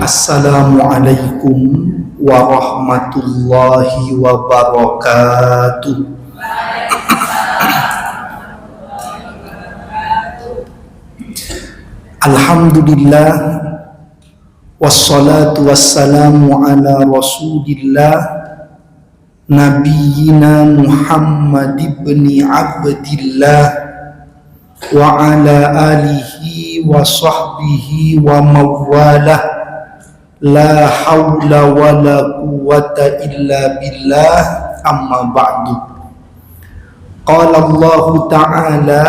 Assalamualaikum warahmatullahi wabarakatuh. Alhamdulillah, wassalatu wassalamu ala rasulillah, nabiyyina Muhammad ibn Abdillah wa ala alihi wa sahbihi wa mawalah. La hawla wa la quwwata illa billah, amma ba'du. Qala Allah ta'ala,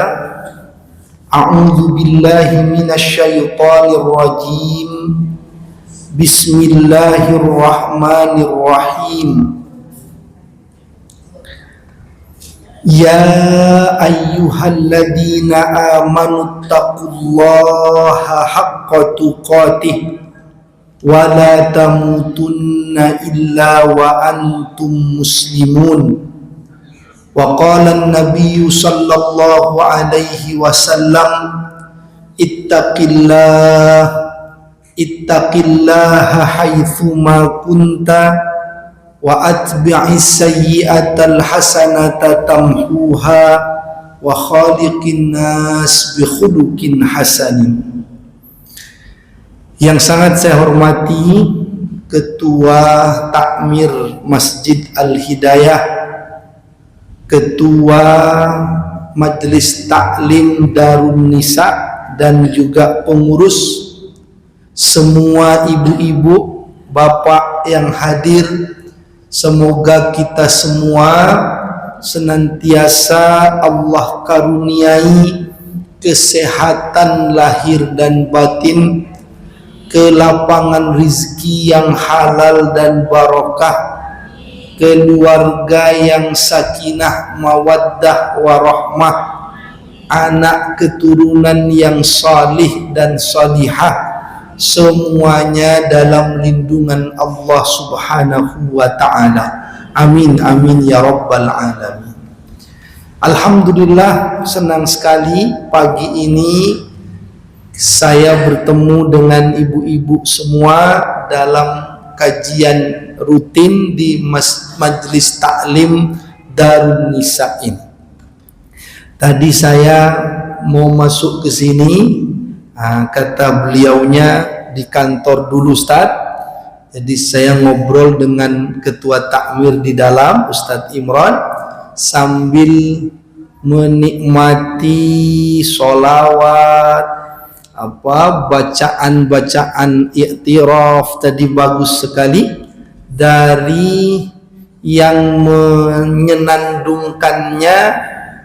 a'udzu billahi minasy syaithanir rajim. Bismillahirrahmanirrahim. Ya ayyuhalladzina amanu taqullaha haqqa tuqatih wa la tamutunna illa wa antum muslimun. Wa qala an-nabiy sallallahu alaihi wasallam, ittaqillaha haitsu ma kunta wa atbi'is sayyi'atal hasanata tamhuha wa khaliqin nas bi khuluqin hasanin. Yang sangat saya hormati Ketua Takmir Masjid Al-Hidayah, Ketua Majelis Taklim Darun Nisa, dan juga pengurus, semua ibu-ibu, bapak yang hadir. Semoga kita semua senantiasa Allah karuniai kesehatan lahir dan batin, kelapangan rizki yang halal dan barokah, keluarga yang sakinah mawaddah warahmah, anak keturunan yang salih dan salihah, semuanya dalam lindungan Allah subhanahu wa ta'ala. Amin amin ya rabbal alamin. Alhamdulillah, senang sekali pagi ini saya bertemu dengan ibu-ibu semua dalam kajian rutin di Majelis Taklim Darun Nisa ini. Tadi saya mau masuk ke sini, kata beliaunya di kantor dulu Ustaz. Jadi saya ngobrol dengan Ketua Takmir di dalam, Ustadz Imran, sambil menikmati sholawat, bacaan-bacaan iktiraf tadi bagus sekali, dari yang menyenandungkannya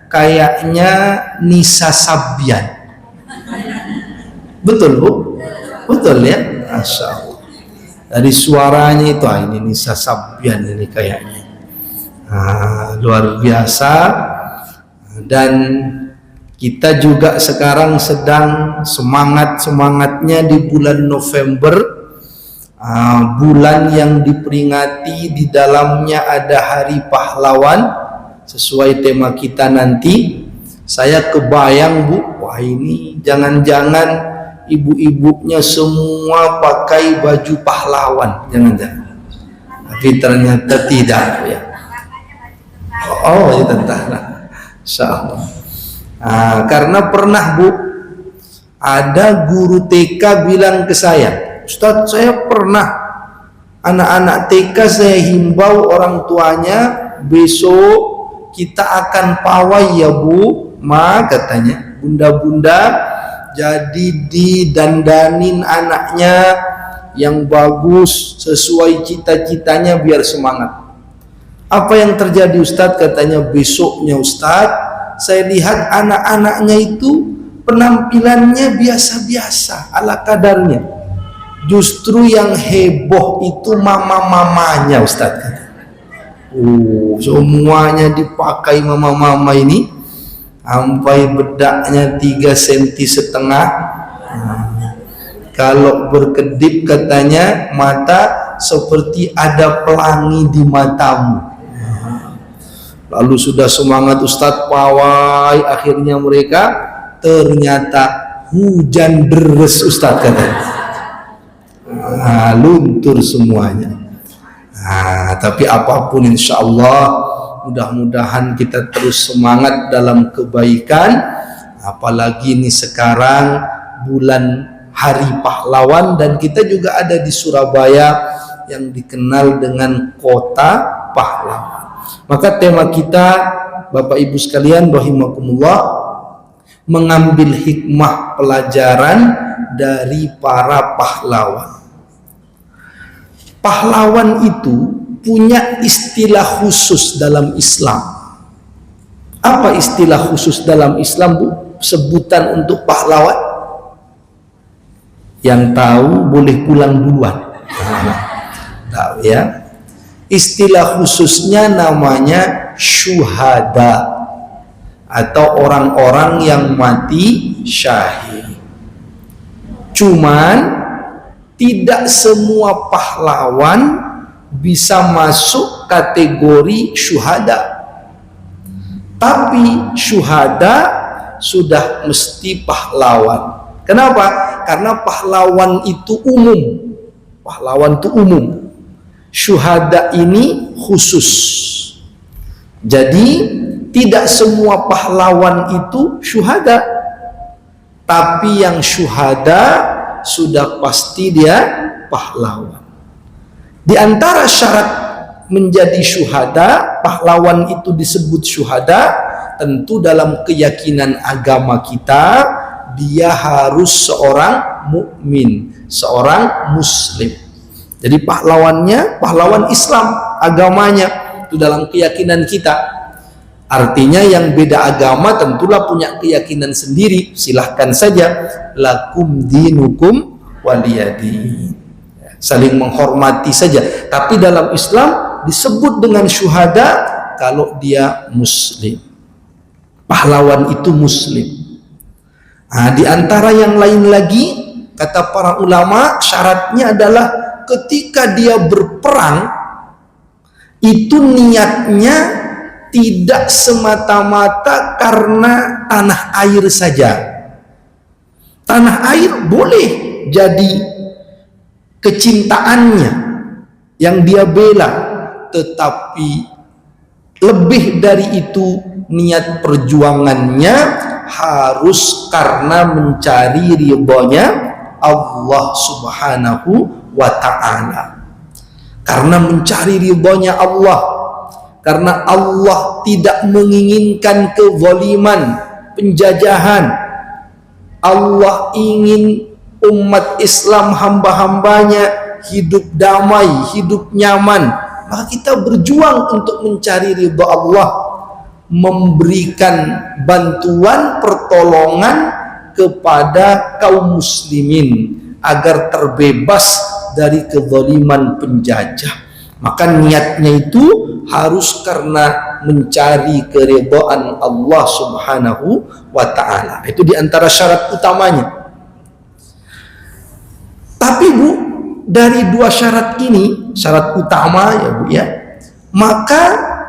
kayaknya Nisa Sabian. Betul Bu? Betul ya? Masya Allah. Dari suaranya itu, ini Nisa Sabian ini kayaknya. Luar biasa. Dan kita juga sekarang sedang semangat-semangatnya di bulan November, bulan yang diperingati di dalamnya ada Hari Pahlawan, sesuai tema kita nanti. Saya kebayang Bu, wah ini jangan-jangan ibu-ibunya semua pakai baju pahlawan, jangan-jangan. Tapi ternyata tidak ya. Oh ya tentara, insyaallah. Karena pernah Bu, ada guru TK bilang ke saya, Ustadz, saya pernah anak-anak TK saya himbau orang tuanya, besok kita akan pawai ya Bu. Katanya bunda-bunda jadi didandanin anaknya yang bagus sesuai cita-citanya biar semangat. Apa yang terjadi Ustadz? Katanya besoknya Ustadz, saya lihat anak-anaknya itu penampilannya biasa-biasa ala kadarnya. Justru yang heboh itu mama-mamanya Ustadz. Semuanya dipakai mama-mama ini, sampai bedaknya 3,5 cm. Kalau berkedip katanya mata seperti ada pelangi di matamu. Lalu sudah semangat Ustadz pawai, akhirnya mereka ternyata hujan deres Ustadz katanya. luntur semuanya. Tapi apapun insya Allah mudah-mudahan kita terus semangat dalam kebaikan, apalagi ini sekarang bulan Hari Pahlawan dan kita juga ada di Surabaya yang dikenal dengan Kota Pahlawan. Maka tema kita Bapak Ibu sekalian rahimakumullah, mengambil hikmah pelajaran dari para pahlawan. Pahlawan itu punya istilah khusus dalam Islam. Apa istilah khusus dalam Islam, Bu? Sebutan untuk pahlawan? Yang tahu boleh pulang duluan. Tahu ya? Istilah khususnya namanya syuhada, atau orang-orang yang mati syahid. Cuman tidak semua pahlawan bisa masuk kategori syuhada. Tapi syuhada sudah mesti pahlawan. Kenapa? Karena pahlawan itu umum. Pahlawan itu umum. Syuhada ini khusus. Jadi tidak semua pahlawan itu syuhada. Tapi yang syuhada sudah pasti dia pahlawan. Di antara syarat menjadi syuhada, pahlawan itu disebut syuhada, tentu dalam keyakinan agama kita dia harus seorang mukmin, seorang muslim. Jadi pahlawannya pahlawan Islam, agamanya itu dalam keyakinan kita. Artinya yang beda agama tentulah punya keyakinan sendiri. Silahkan saja, lakum dinukum waliyadin, saling menghormati saja. Tapi dalam Islam disebut dengan syuhada kalau dia muslim. Pahlawan itu muslim. Di antara yang lain lagi, kata para ulama, syaratnya adalah ketika dia berperang itu niatnya tidak semata-mata karena tanah air saja. Tanah air boleh jadi kecintaannya yang dia bela, tetapi lebih dari itu niat perjuangannya harus karena mencari ridhonya Allah Subhanahu wa ta'ala. Karena mencari ridhonya Allah, karena Allah tidak menginginkan kezaliman, penjajahan. Allah ingin umat Islam, hamba-hambanya hidup damai, hidup nyaman. Maka kita berjuang untuk mencari ridha Allah, memberikan bantuan pertolongan kepada kaum muslimin agar terbebas dari kezaliman penjajah. Maka niatnya itu harus karena mencari keridhaan Allah Subhanahu wa ta'ala. Itu diantara syarat utamanya. Tapi Bu, dari dua syarat ini, syarat utama ya Bu ya, maka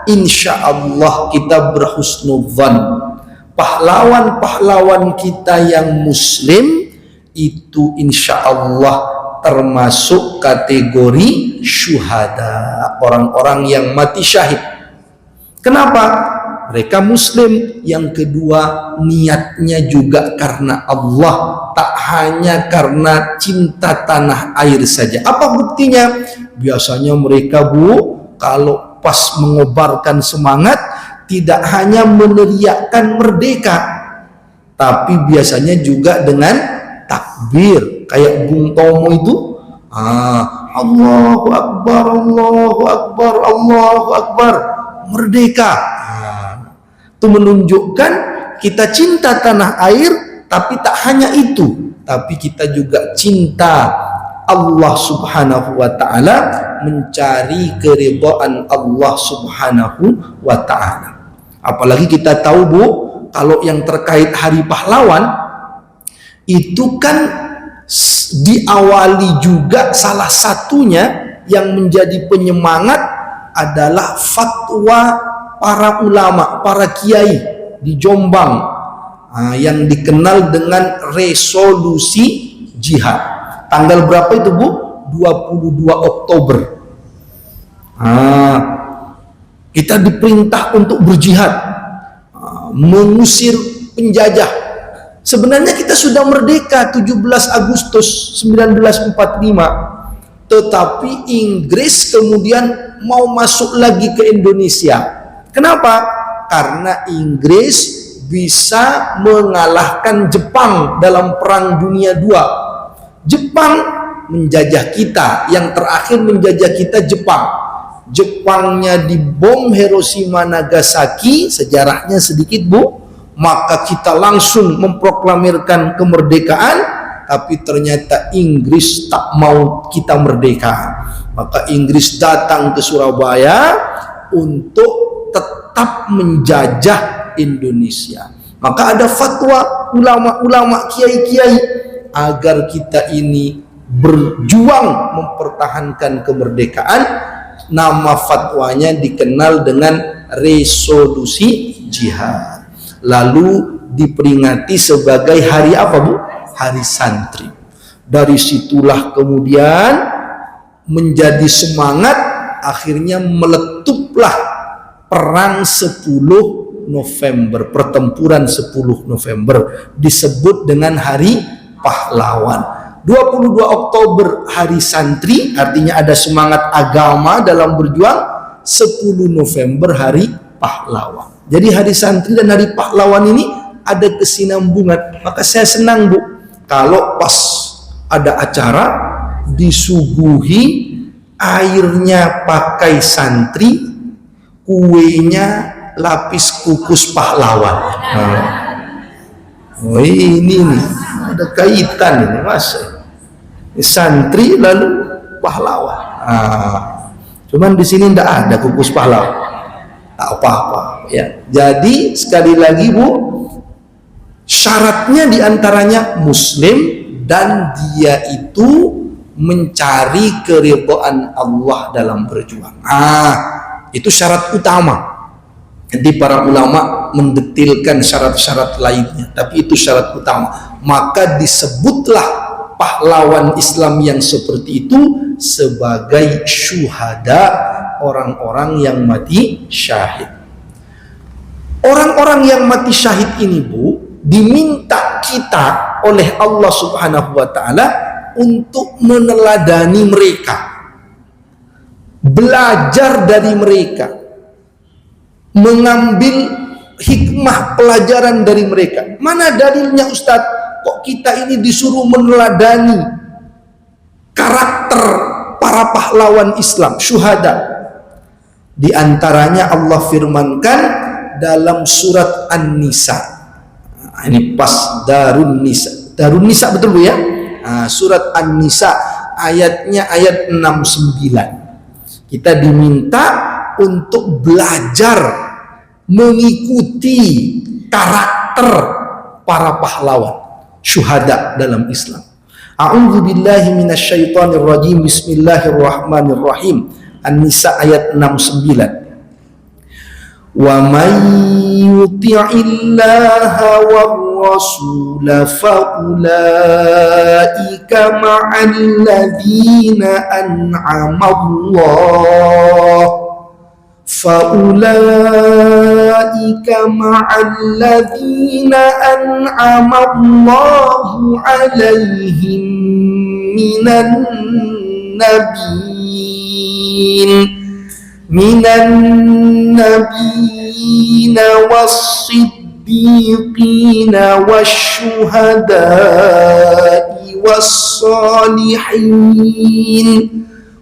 insya Allah kita berhusnudzan, pahlawan-pahlawan kita yang muslim itu insya Allah termasuk kategori syuhada, orang-orang yang mati syahid. Kenapa? Mereka muslim. Yang kedua, niatnya juga karena Allah, tak hanya karena cinta tanah air saja. Apa buktinya? Biasanya mereka Bu, kalau pas mengobarkan semangat, tidak hanya meneriakkan merdeka, tapi biasanya juga dengan takbir. Kayak Bung Tomo itu, Allahu Akbar, Allahu Akbar, Allahu Akbar, merdeka. Itu menunjukkan kita cinta tanah air, tapi tak hanya itu, tapi kita juga cinta Allah Subhanahu wa ta'ala, mencari keridhaan Allah Subhanahu wa ta'ala. Apalagi kita tahu Bu, kalau yang terkait Hari Pahlawan itu kan diawali juga, salah satunya yang menjadi penyemangat adalah fatwa para ulama, para kiai di Jombang, yang dikenal dengan resolusi jihad. Tanggal berapa itu Bu? 22 Oktober. Kita diperintah untuk berjihad, mengusir penjajah. Sebenarnya kita sudah merdeka 17 Agustus 1945, tetapi Inggris kemudian mau masuk lagi ke Indonesia. Kenapa? Karena Inggris bisa mengalahkan Jepang dalam Perang Dunia II. Jepang menjajah kita, yang terakhir menjajah kita Jepang. Jepangnya dibom Hiroshima Nagasaki, sejarahnya sedikit Bu, maka kita langsung memproklamirkan kemerdekaan, tapi ternyata Inggris tak mau kita merdeka. Maka Inggris datang ke Surabaya untuk tetap menjajah Indonesia. Maka ada fatwa ulama-ulama, kiai-kiai, agar kita ini berjuang mempertahankan kemerdekaan. Nama fatwanya dikenal dengan resolusi jihad. Lalu diperingati sebagai hari apa Bu? Hari santri. Dari situlah kemudian menjadi semangat, akhirnya meletuplah perang 10 November, pertempuran 10 November, disebut dengan hari pahlawan. 22 Oktober hari santri, artinya ada semangat agama dalam berjuang. 10 November hari pahlawan. Jadi hari santri dan hari pahlawan ini ada kesinambungan. Maka saya senang Bu, kalau pas ada acara disuguhi airnya pakai santri, kuenya lapis kukus pahlawan. Oh ini nih ada kaitan ini Mas. Santri lalu pahlawan. Cuman di sini tidak ada kukus pahlawan. Tak apa-apa ya. Jadi sekali lagi Bu, syaratnya diantaranya Muslim dan dia itu mencari keridhaan Allah dalam berjuang. Itu syarat utama. Jadi para ulama mendetilkan syarat-syarat lainnya, tapi itu syarat utama. Maka disebutlah pahlawan Islam yang seperti itu sebagai syuhada, orang-orang yang mati syahid. Orang-orang yang mati syahid ini Bu, diminta kita oleh Allah Subhanahu wa Ta'ala untuk meneladani mereka, belajar dari mereka, mengambil hikmah pelajaran dari mereka. Mana dalilnya Ustadz? Kok kita ini disuruh meneladani karakter para pahlawan Islam, syuhada? Di antaranya Allah firmankan dalam surat An-Nisa. Ini pas Darun Nisa. Darun Nisa betul Bu ya? Surat An-Nisa ayatnya ayat 69. Kita diminta untuk belajar mengikuti karakter para pahlawan syuhada dalam Islam. A'udzu billahi minasyaitonir rajim. Bismillahirrahmanirrahim. An-Nisa ayat 69. Wa may yuti'illaha war rasul fa ulaika ma'al ladzina an'ama Allah فَأُولَئِكَ مَعَ الَّذِينَ أَنْعَمَ اللَّهُ عَلَيْهِمْ مِنَ النَّبِيِّينَ وَالصِّدِّيقِينَ وَالشُّهَدَاءِ وَالصَّالِحِينَ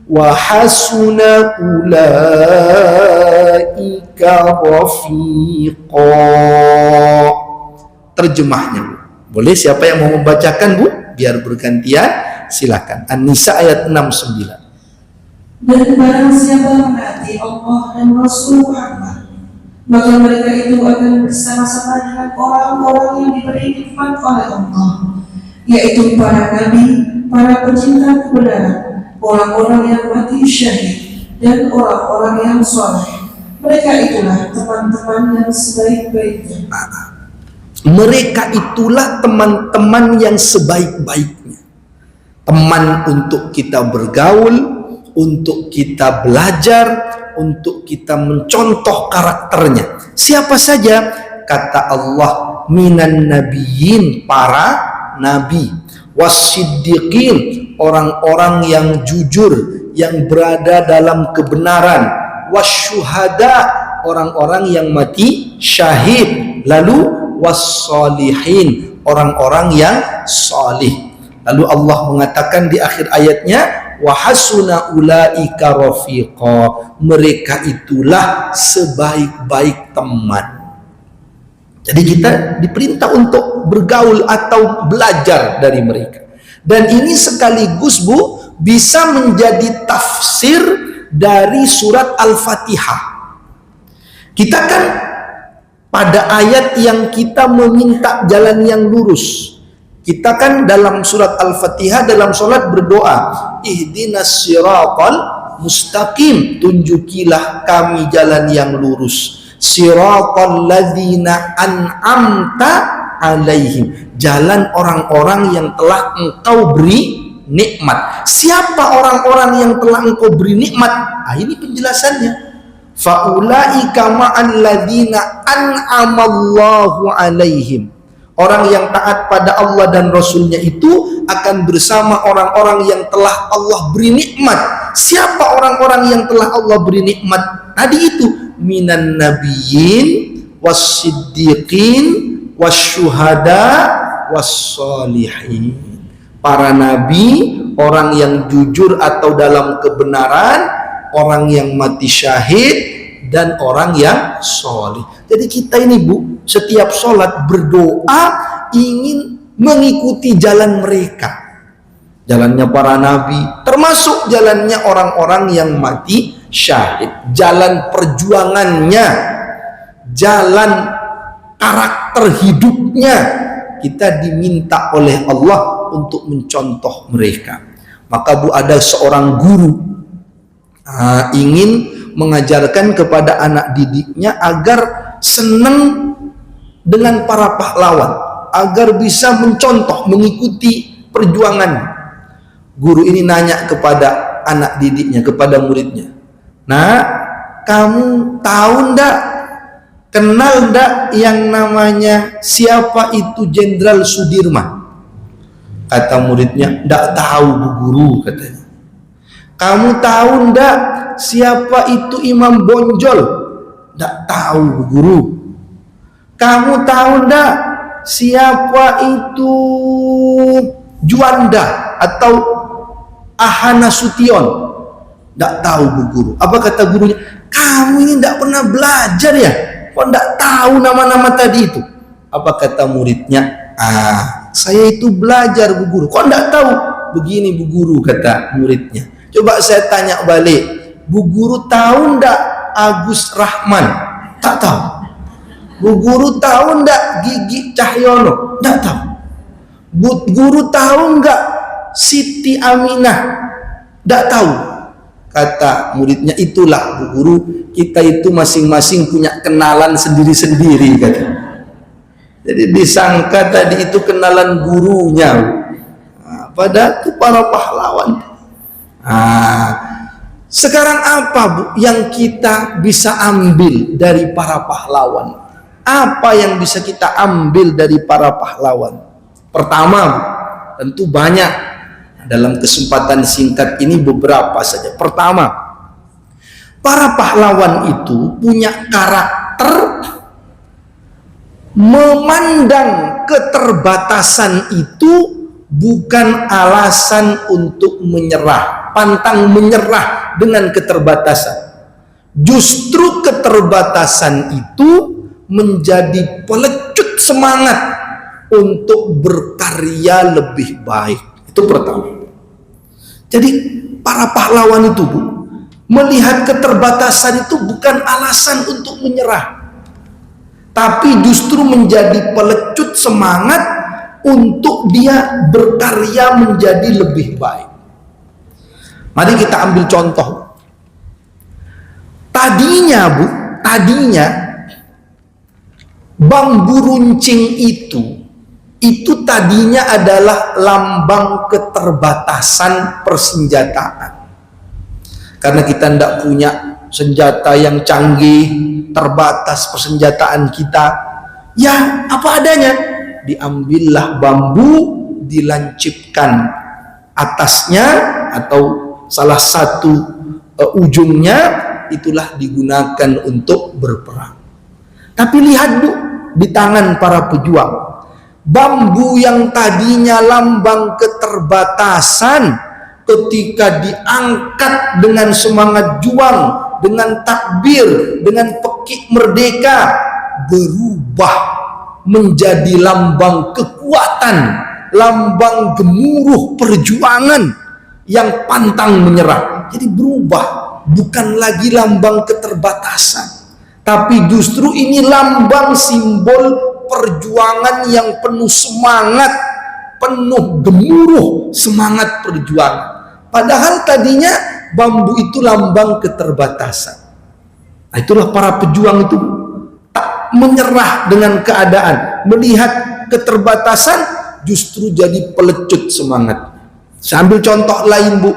وَحَسُنَ أُولَئِكَ رَفِيقًا. Terjemahnya Bu. Boleh siapa yang mau membacakan Bu? Biar bergantian, silakan. An-Nisa ayat 69. Dan barang siapa menaati Allah dan Rasul Muhammad, maka mereka itu akan bersama-sama dengan orang-orang yang diberi nikmat oleh Allah, yaitu para nabi, para pecinta kebenaran, orang-orang yang mati syahid, dan orang-orang yang soleh. Mereka itulah teman-teman yang sebaik-baiknya. Mereka itulah teman-teman yang sebaik-baiknya. teman untuk kita bergaul, untuk kita belajar, untuk kita mencontoh karakternya. Siapa saja? Kata Allah, minan nabiyyin, para nabi, wassiddiqin, orang-orang yang jujur, yang berada dalam kebenaran, wasyuhada, orang-orang yang mati syahid, lalu wassalihin, orang-orang yang salih. Lalu Allah mengatakan di akhir ayatnya, wa hasuna ulaika rafiqa, mereka itulah sebaik-baik teman. Jadi kita diperintah untuk bergaul atau belajar dari mereka. Dan ini sekaligus bisa menjadi tafsir dari surat Al-Fatihah. Kita kan pada ayat yang kita meminta jalan yang lurus, kita kan dalam surat Al-Fatihah dalam sholat berdoa, ihdinas siratal mustaqim, tunjukilah kami jalan yang lurus, siratal ladzina an'amta alaihim, jalan orang-orang yang telah engkau beri nikmat. Siapa orang-orang yang telah engkau beri nikmat? Ini penjelasannya. Faulaika ma'al ladzina an'amallahu alaihim, orang yang taat pada Allah dan Rasulnya itu akan bersama orang-orang yang telah Allah beri nikmat. Siapa orang-orang yang telah Allah beri nikmat? Tadi itu minan nabiyyin wassiddiqin wasyuhada wassalihin, para nabi, orang yang jujur atau dalam kebenaran, orang yang mati syahid, dan orang yang soleh. Jadi kita ini setiap sholat berdoa ingin mengikuti jalan mereka, jalannya para nabi, termasuk jalannya orang-orang yang mati syahid, jalan perjuangannya, jalan karakter hidupnya. Kita diminta oleh Allah untuk mencontoh mereka. Maka ada seorang guru ingin mengajarkan kepada anak didiknya agar senang dengan para pahlawan, agar bisa mencontoh, mengikuti perjuangan. Guru ini nanya kepada anak didiknya, kepada muridnya, "Nah, kamu tahu ndak, kenal ndak yang namanya siapa itu Jenderal Sudirman?" Kata muridnya, "Ndak tahu Bu Guru," katanya. "Kamu tahu ndak siapa itu Imam Bonjol?" "Ndak tahu Bu Guru." "Kamu tahu ndak siapa itu Juanda atau Ahana Sution?" "Ndak tahu Bu Guru." Apa kata gurunya? "Kamu ini ndak pernah belajar ya? Kok ndak tahu nama-nama tadi itu?" Apa kata muridnya? "Saya itu belajar Bu Guru." "Kok ndak tahu?" "Begini Bu Guru," kata muridnya. "Coba saya tanya balik, Bu Guru tahu ndak Agus Rahman?" "Tak tahu." "Bu Guru tahu ndak Gigi Cahyono?" "Ndak tahu." "Bu Guru tahu nggak Siti Aminah?" "Ndak tahu." Kata muridnya, "Itulah Bu Guru, kita itu masing-masing punya kenalan sendiri-sendiri," kata. Jadi disangka tadi itu kenalan gurunya, padahal itu para pahlawan. Sekarang apa Bu yang kita bisa ambil dari para pahlawan? Apa yang bisa kita ambil dari para pahlawan? Pertama, tentu banyak. Dalam kesempatan singkat ini beberapa saja. Pertama, para pahlawan itu punya karakter memandang keterbatasan itu bukan alasan untuk menyerah, pantang menyerah dengan keterbatasan. Justru keterbatasan itu menjadi pelecut semangat untuk berkarya lebih baik. Itu pertama. Jadi para pahlawan itu Bu, melihat keterbatasan itu bukan alasan untuk menyerah, tapi justru menjadi pelecut semangat untuk dia berkarya menjadi lebih baik. Mari kita ambil contoh. Tadinya Bu, bambu runcing itu itu tadinya adalah lambang keterbatasan persenjataan. Karena kita tidak punya senjata yang canggih, terbatas persenjataan kita, ya apa adanya. Diambillah bambu, dilancipkan atasnya atau salah satu ujungnya, itulah digunakan untuk berperang. Tapi lihat Bu, di tangan para pejuang, bambu yang tadinya lambang keterbatasan, ketika diangkat dengan semangat juang, dengan takbir, dengan pekik merdeka, berubah menjadi lambang kekuatan, lambang gemuruh perjuangan yang pantang menyerah. Jadi berubah, bukan lagi lambang keterbatasan, tapi justru ini lambang simbol perjuangan yang penuh semangat, penuh gemuruh semangat perjuangan. Padahal tadinya bambu itu lambang keterbatasan. Nah, itulah para pejuang itu tak menyerah dengan keadaan, melihat keterbatasan justru jadi pelecut semangat. Saya ambil contoh lain Bu,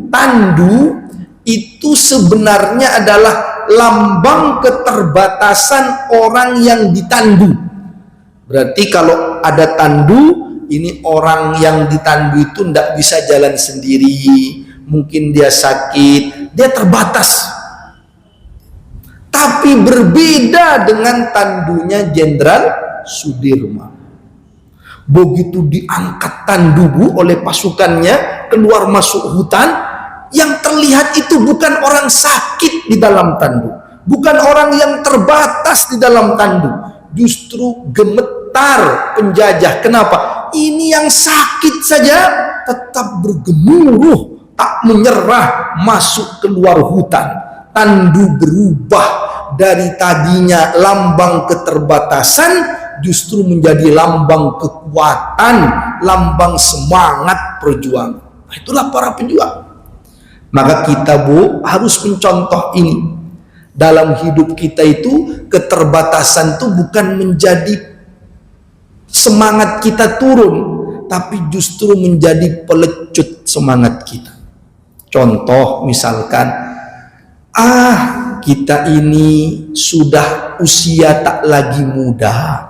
tandu itu sebenarnya adalah lambang keterbatasan orang yang ditandu. Berarti kalau ada tandu, ini orang yang ditandu itu tidak bisa jalan sendiri, mungkin dia sakit, dia terbatas. Tapi berbeda dengan tandunya Jenderal Sudirman. Begitu diangkat tandu Bu oleh pasukannya keluar masuk hutan, yang terlihat itu bukan orang sakit di dalam tandu, bukan orang yang terbatas di dalam tandu, justru gemetar penjajah. Kenapa? Ini yang sakit saja tetap bergemuruh, tak menyerah, masuk keluar hutan. Tandu berubah dari tadinya lambang keterbatasan justru menjadi lambang kekuatan, lambang semangat perjuangan. Nah, itulah para pejuang. Maka kita Bu harus mencontoh ini. Dalam hidup kita itu keterbatasan itu bukan menjadi semangat kita turun, tapi justru menjadi pelecut semangat kita. Contoh misalkan, kita ini sudah usia tak lagi muda.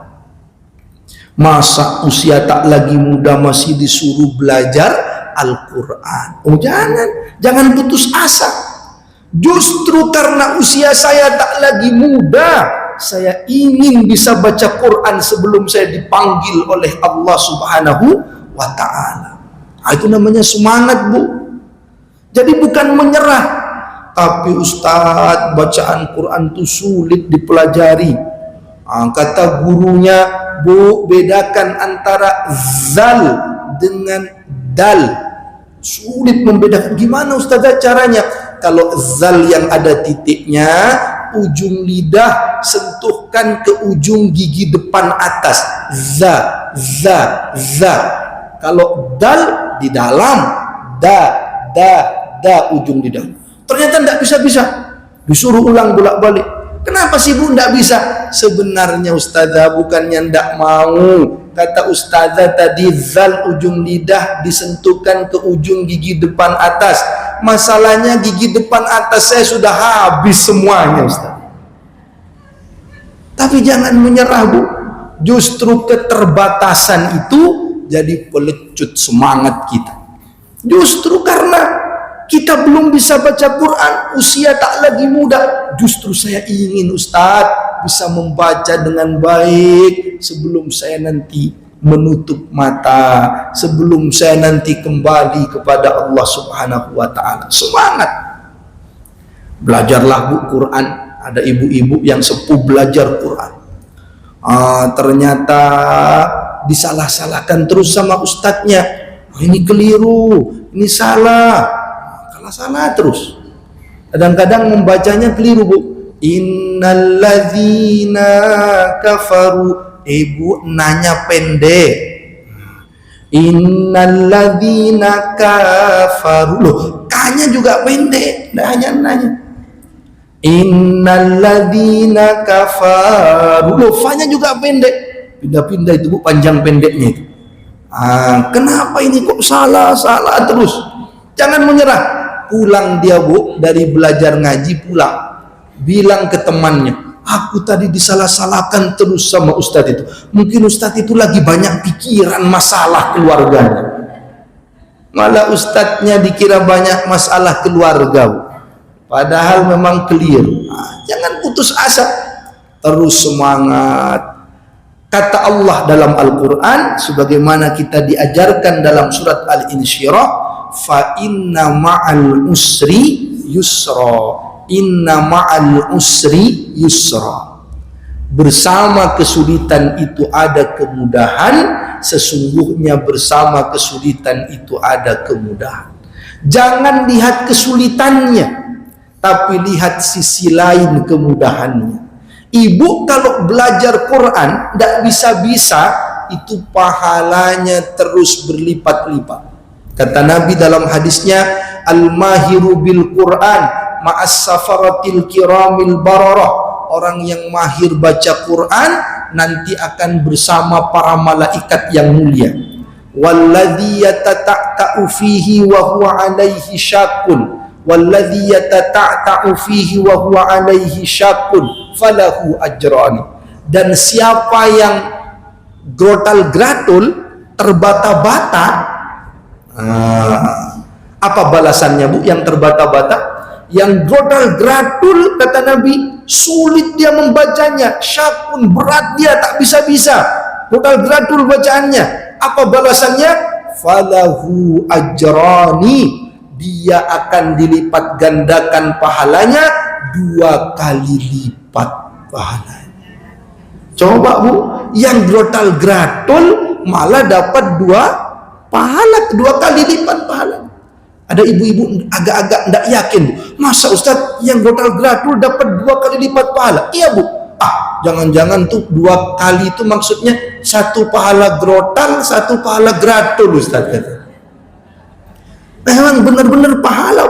Masa usia tak lagi muda masih disuruh belajar Al-Quran? Oh jangan putus asa. Justru karena usia saya tak lagi muda, saya ingin bisa baca Quran sebelum saya dipanggil oleh Allah Subhanahu wa Ta'ala. Itu namanya semangat Bu. Jadi bukan menyerah, tapi Ustadz, bacaan Quran itu sulit dipelajari. Kata gurunya, Bu, bedakan antara zal dengan dal. Sulit membedakan. Gimana Ustadz caranya? Kalau zal yang ada titiknya, ujung lidah sentuhkan ke ujung gigi depan atas. Za. Kalau dal di dalam, da ujung lidah. Ternyata tidak bisa. Disuruh ulang bolak-balik. Kenapa sih Bu tidak bisa? Sebenarnya Ustazah bukannya tidak mau. Kata Ustazah tadi zal ujung lidah disentuhkan ke ujung gigi depan atas. Masalahnya gigi depan atas saya sudah habis semuanya Ustaz. Tapi jangan menyerah Bu. Justru keterbatasan itu jadi pelecut semangat kita. Justru karena kita belum bisa baca Quran, usia tak lagi muda. Justru saya ingin Ustadz bisa membaca dengan baik sebelum saya nanti menutup mata, sebelum saya nanti kembali kepada Allah Subhanahu wa Ta'ala. Semangat. Belajarlah Bu Quran. Ada ibu-ibu yang sepuh belajar Quran. Ternyata disalah-salahkan terus sama ustadznya. Ini keliru, ini salah. Salah terus. Kadang-kadang membacanya keliru Bu. Innalladzina kafaru. Ibu nanya pendek. Innalladzina kafaru. Loh, K-nya juga pendek. Nanya. Innalladzina kafaru. Loh, Fa-nya juga pendek. pindah-pindah itu Bu, panjang pendeknya itu. Kenapa ini kok salah terus? Jangan menyerah. Pulang dia Bu, dari belajar ngaji pulang, bilang ke temannya, aku tadi disalah-salahkan terus sama Ustadz itu. Mungkin Ustadz itu lagi banyak pikiran masalah keluarganya. Malah Ustadznya dikira banyak masalah keluarga Bu. Padahal memang keliru. Jangan putus asa, terus semangat. Kata Allah dalam Al-Quran, sebagaimana kita diajarkan dalam surat Al-Insyirah, fa inna ma'al usri yusra, inna ma'al usri yusra. Bersama kesulitan itu ada kemudahan, sesungguhnya bersama kesulitan itu ada kemudahan. Jangan lihat kesulitannya, tapi lihat sisi lain kemudahannya. Ibu kalau belajar Quran tidak bisa-bisa, itu pahalanya terus berlipat-lipat. Kata Nabi dalam hadisnya, al-mahiru bil Quran ma'as safaratil kiramil bararah. Orang yang mahir baca Quran nanti akan bersama para malaikat yang mulia. Walladzi yatata'u fihi wa huwa 'alaihi syaqqun, walladzi yatata'u fihi wa huwa 'alaihi syaqqun falahu ajrani. Dan siapa yang grotal-gratul, terbata-bata, apa balasannya Bu yang terbata-bata? Yang grotal-gratul, kata Nabi, sulit dia membacanya, syakun, berat dia, tak bisa-bisa, grotal-gratul bacaannya. Apa balasannya? Falahu ajrani, dia akan dilipat gandakan pahalanya 2 kali lipat pahalanya. Coba Bu, yang grotal-gratul malah dapat 2 pahala, 2 kali lipat pahalanya. Ada ibu-ibu agak-agak tidak yakin, Bu, masa Ustadz yang grotal-gratul dapat 2 kali lipat pahala? Iya Bu. Jangan-jangan tuh 2 kali itu maksudnya 1 pahala grotal, 1 pahala gratul Ustadz kata. Memang benar-benar pahala,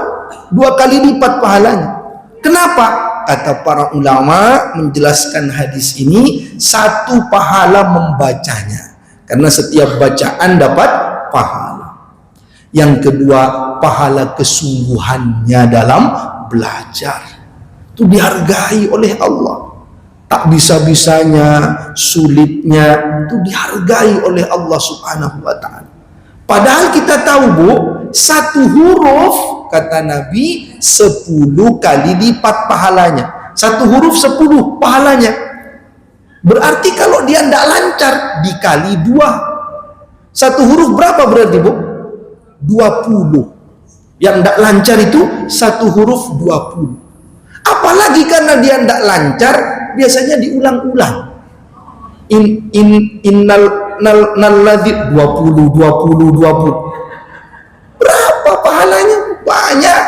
2 kali lipat pahalanya. Kenapa? Kata para ulama menjelaskan hadis ini, 1 pahala membacanya, karena setiap bacaan dapat pahala. Yang kedua, pahala kesungguhannya dalam belajar itu dihargai oleh Allah. Tak bisa-bisanya, sulitnya itu dihargai oleh Allah Subhanahu wa ta'ala. Padahal kita tahu Bu, 1 huruf kata Nabi 10 kali lipat pahalanya. 1 huruf 10 pahalanya. Berarti kalau dia tidak lancar dikali 2. 1 huruf berapa berarti Bu? 20. Yang tidak lancar itu 1 huruf 20. Apalagi karena dia tidak lancar, biasanya diulang-ulang. Innal ladzi 20. Berapa pahalanya? Banyak.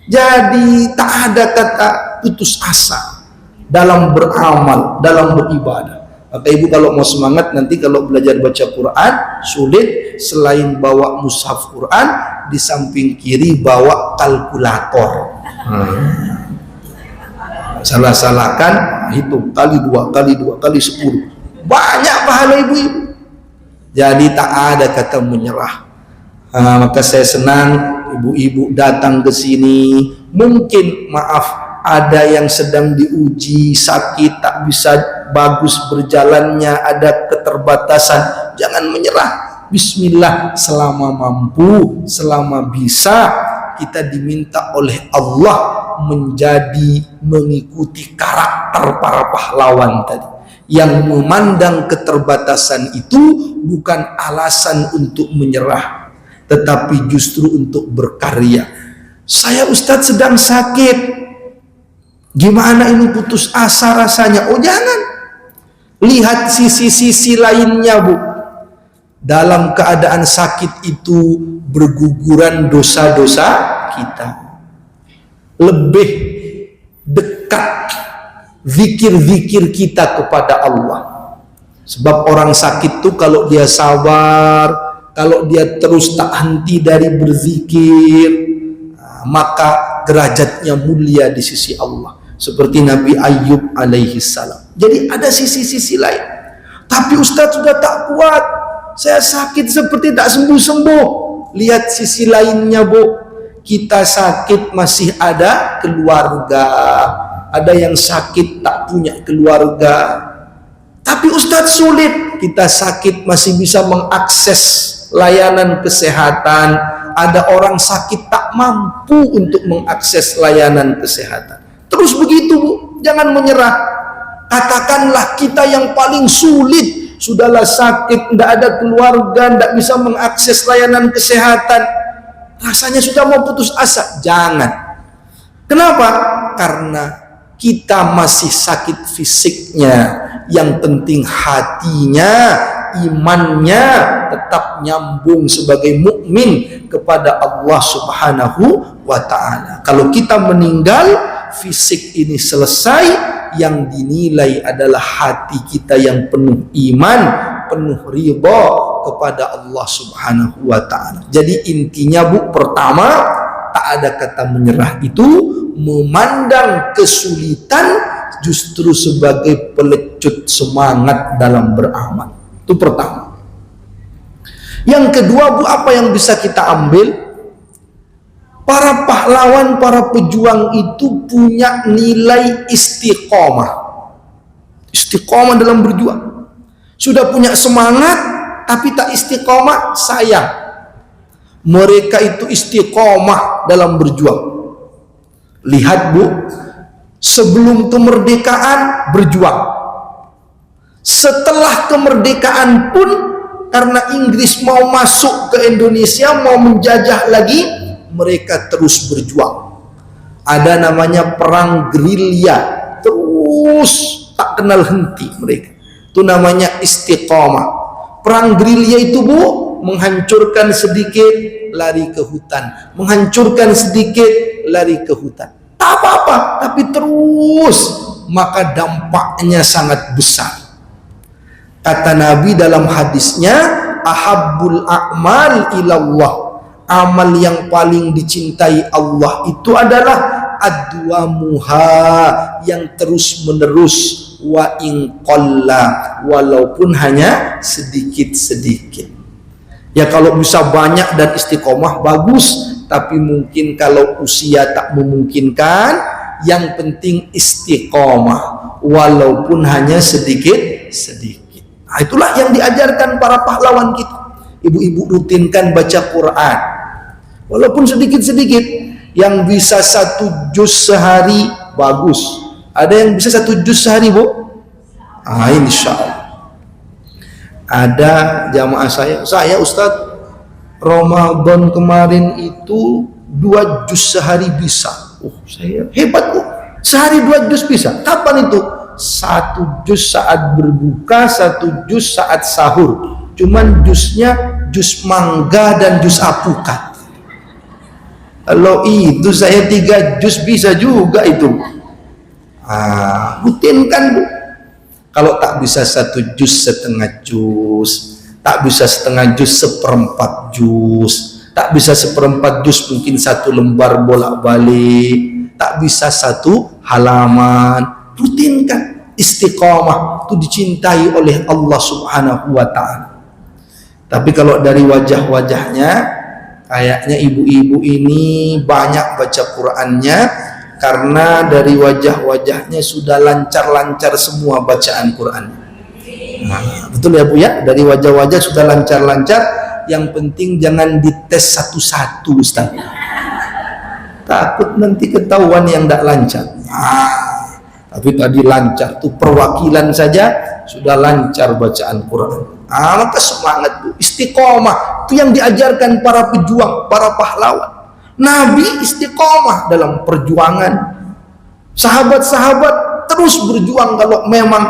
Jadi tak ada kata putus asa dalam beramal, dalam beribadah. Maka ibu kalau mau semangat nanti kalau belajar baca Quran sulit, selain bawa mushaf Quran, di samping kiri bawa kalkulator. Salah-salahkan, hitung kali 2 kali 10. Banyak pahala ibu-ibu. Jadi tak ada kata menyerah. Maka saya senang ibu-ibu datang ke sini. Mungkin maaf, ada yang sedang diuji, sakit, tak bisa bagus berjalannya, ada keterbatasan. Jangan menyerah. Bismillah, selama mampu, selama bisa, kita diminta oleh Allah mengikuti karakter para pahlawan tadi, yang memandang keterbatasan itu bukan alasan untuk menyerah, tetapi justru untuk berkarya. Saya Ustadz sedang sakit, gimana ini putus asa rasanya? Oh jangan, lihat sisi-sisi lainnya Bu. Dalam keadaan sakit itu berguguran dosa-dosa kita. Lebih dekat zikir-zikir kita kepada Allah. Sebab orang sakit tuh kalau dia sabar, kalau dia terus tak henti dari berzikir, maka derajatnya mulia di sisi Allah. Seperti Nabi Ayyub alaihi salam. Jadi ada sisi-sisi lain. Tapi Ustadz sudah tak kuat, saya sakit seperti tak sembuh-sembuh. Lihat sisi lainnya, Bu. Kita sakit masih ada keluarga. Ada yang sakit tak punya keluarga. Tapi Ustadz sulit. Kita sakit masih bisa mengakses layanan kesehatan. Ada orang sakit tak mampu untuk mengakses layanan kesehatan. Terus begitu, Bu. Jangan menyerah. Katakanlah kita yang paling sulit, sudahlah sakit, tidak ada keluarga, tidak bisa mengakses layanan kesehatan, rasanya sudah mau putus asa. Jangan. Kenapa? Karena kita masih sakit fisiknya, yang penting hatinya, imannya tetap nyambung sebagai mukmin kepada Allah Subhanahu wa ta'ala. Kalau kita meninggal, fisik ini selesai, yang dinilai adalah hati kita yang penuh iman, penuh ridha kepada Allah Subhanahu wa ta'ala. Jadi intinya, Bu, pertama, tak ada kata menyerah, itu memandang kesulitan justru sebagai pelecut semangat dalam beramal. Itu pertama. Yang kedua, Bu, apa yang bisa kita ambil? Para pahlawan, para pejuang itu punya nilai istiqomah. Istiqomah dalam berjuang. Sudah punya semangat, tapi tak istiqomah, sayang. Mereka itu istiqomah dalam berjuang. Lihat, Bu, sebelum kemerdekaan berjuang. Setelah kemerdekaan pun, karena Inggris mau masuk ke Indonesia, mau menjajah lagi, mereka terus berjuang. Ada namanya perang gerilya, terus tak kenal henti mereka. Itu namanya istiqomah. Perang gerilya itu, Bu, menghancurkan sedikit, lari ke hutan, menghancurkan sedikit, lari ke hutan. Tak apa-apa, tapi terus, maka dampaknya sangat besar. Kata Nabi dalam hadisnya, ahabbul a'mal ilallah, amal yang paling dicintai Allah itu adalah adwamuha, yang terus menerus, wa in qalla, walaupun hanya sedikit-sedikit. Ya kalau bisa banyak dan istiqomah bagus, tapi mungkin kalau usia tak memungkinkan, yang penting istiqomah walaupun hanya sedikit-sedikit. Nah, itulah yang diajarkan para pahlawan kita. Ibu-ibu rutinkan baca Quran walaupun sedikit-sedikit. Yang bisa 1 juz sehari bagus. Ada yang bisa 1 juz sehari, Bu? Insya Allah. Ada jamaah saya Ustadz, Ramadan kemarin itu 2 juz sehari bisa. Saya hebat, Bu. Sehari 2 juz bisa. Kapan itu? 1 juz saat berbuka, 1 juz saat sahur. Cuman juznya juz mangga dan juz apukat. Kalau itu saya 3 juz bisa juga itu. Rutinkan, Bu. Kalau tak bisa 1 juz, setengah juz. Tak bisa setengah juz, 1/4 juz. Tak bisa 1/4 juz, mungkin 1 lembar bolak-balik. Tak bisa 1 halaman. Rutinkan. Istiqomah itu dicintai oleh Allah Subhanahu wa ta'ala. Tapi kalau dari wajah-wajahnya, kayaknya ibu-ibu ini banyak baca Qur'annya, karena dari wajah-wajahnya sudah lancar-lancar semua bacaan Qur'an. Betul ya, Bu ya? Dari wajah-wajah sudah lancar-lancar. Yang penting jangan dites satu-satu, Ustaz. Takut nanti ketahuan yang tidak lancar. Tapi tadi lancar tuh, perwakilan saja sudah lancar bacaan Quran. Maka semangat, Bu. Istiqomah itu yang diajarkan para pejuang, para pahlawan. Nabi istiqomah dalam perjuangan. Sahabat-sahabat terus berjuang kalau memang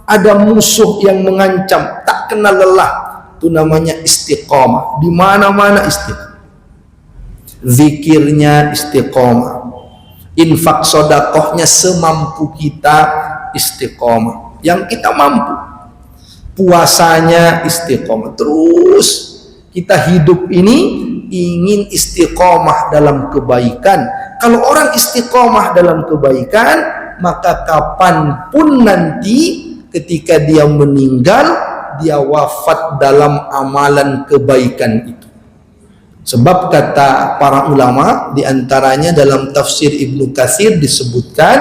ada musuh yang mengancam, tak kenal lelah. Itu namanya istiqomah. Di mana-mana istiqomah. Zikirnya istiqomah. Infak sodakohnya semampu kita, istiqomah. Yang kita mampu. Puasanya istiqomah. Terus kita hidup ini ingin istiqomah dalam kebaikan. Kalau orang istiqomah dalam kebaikan, maka kapanpun nanti ketika dia meninggal, dia wafat dalam amalan kebaikan itu. Sebab kata para ulama, diantaranya dalam tafsir Ibnu Katsir disebutkan,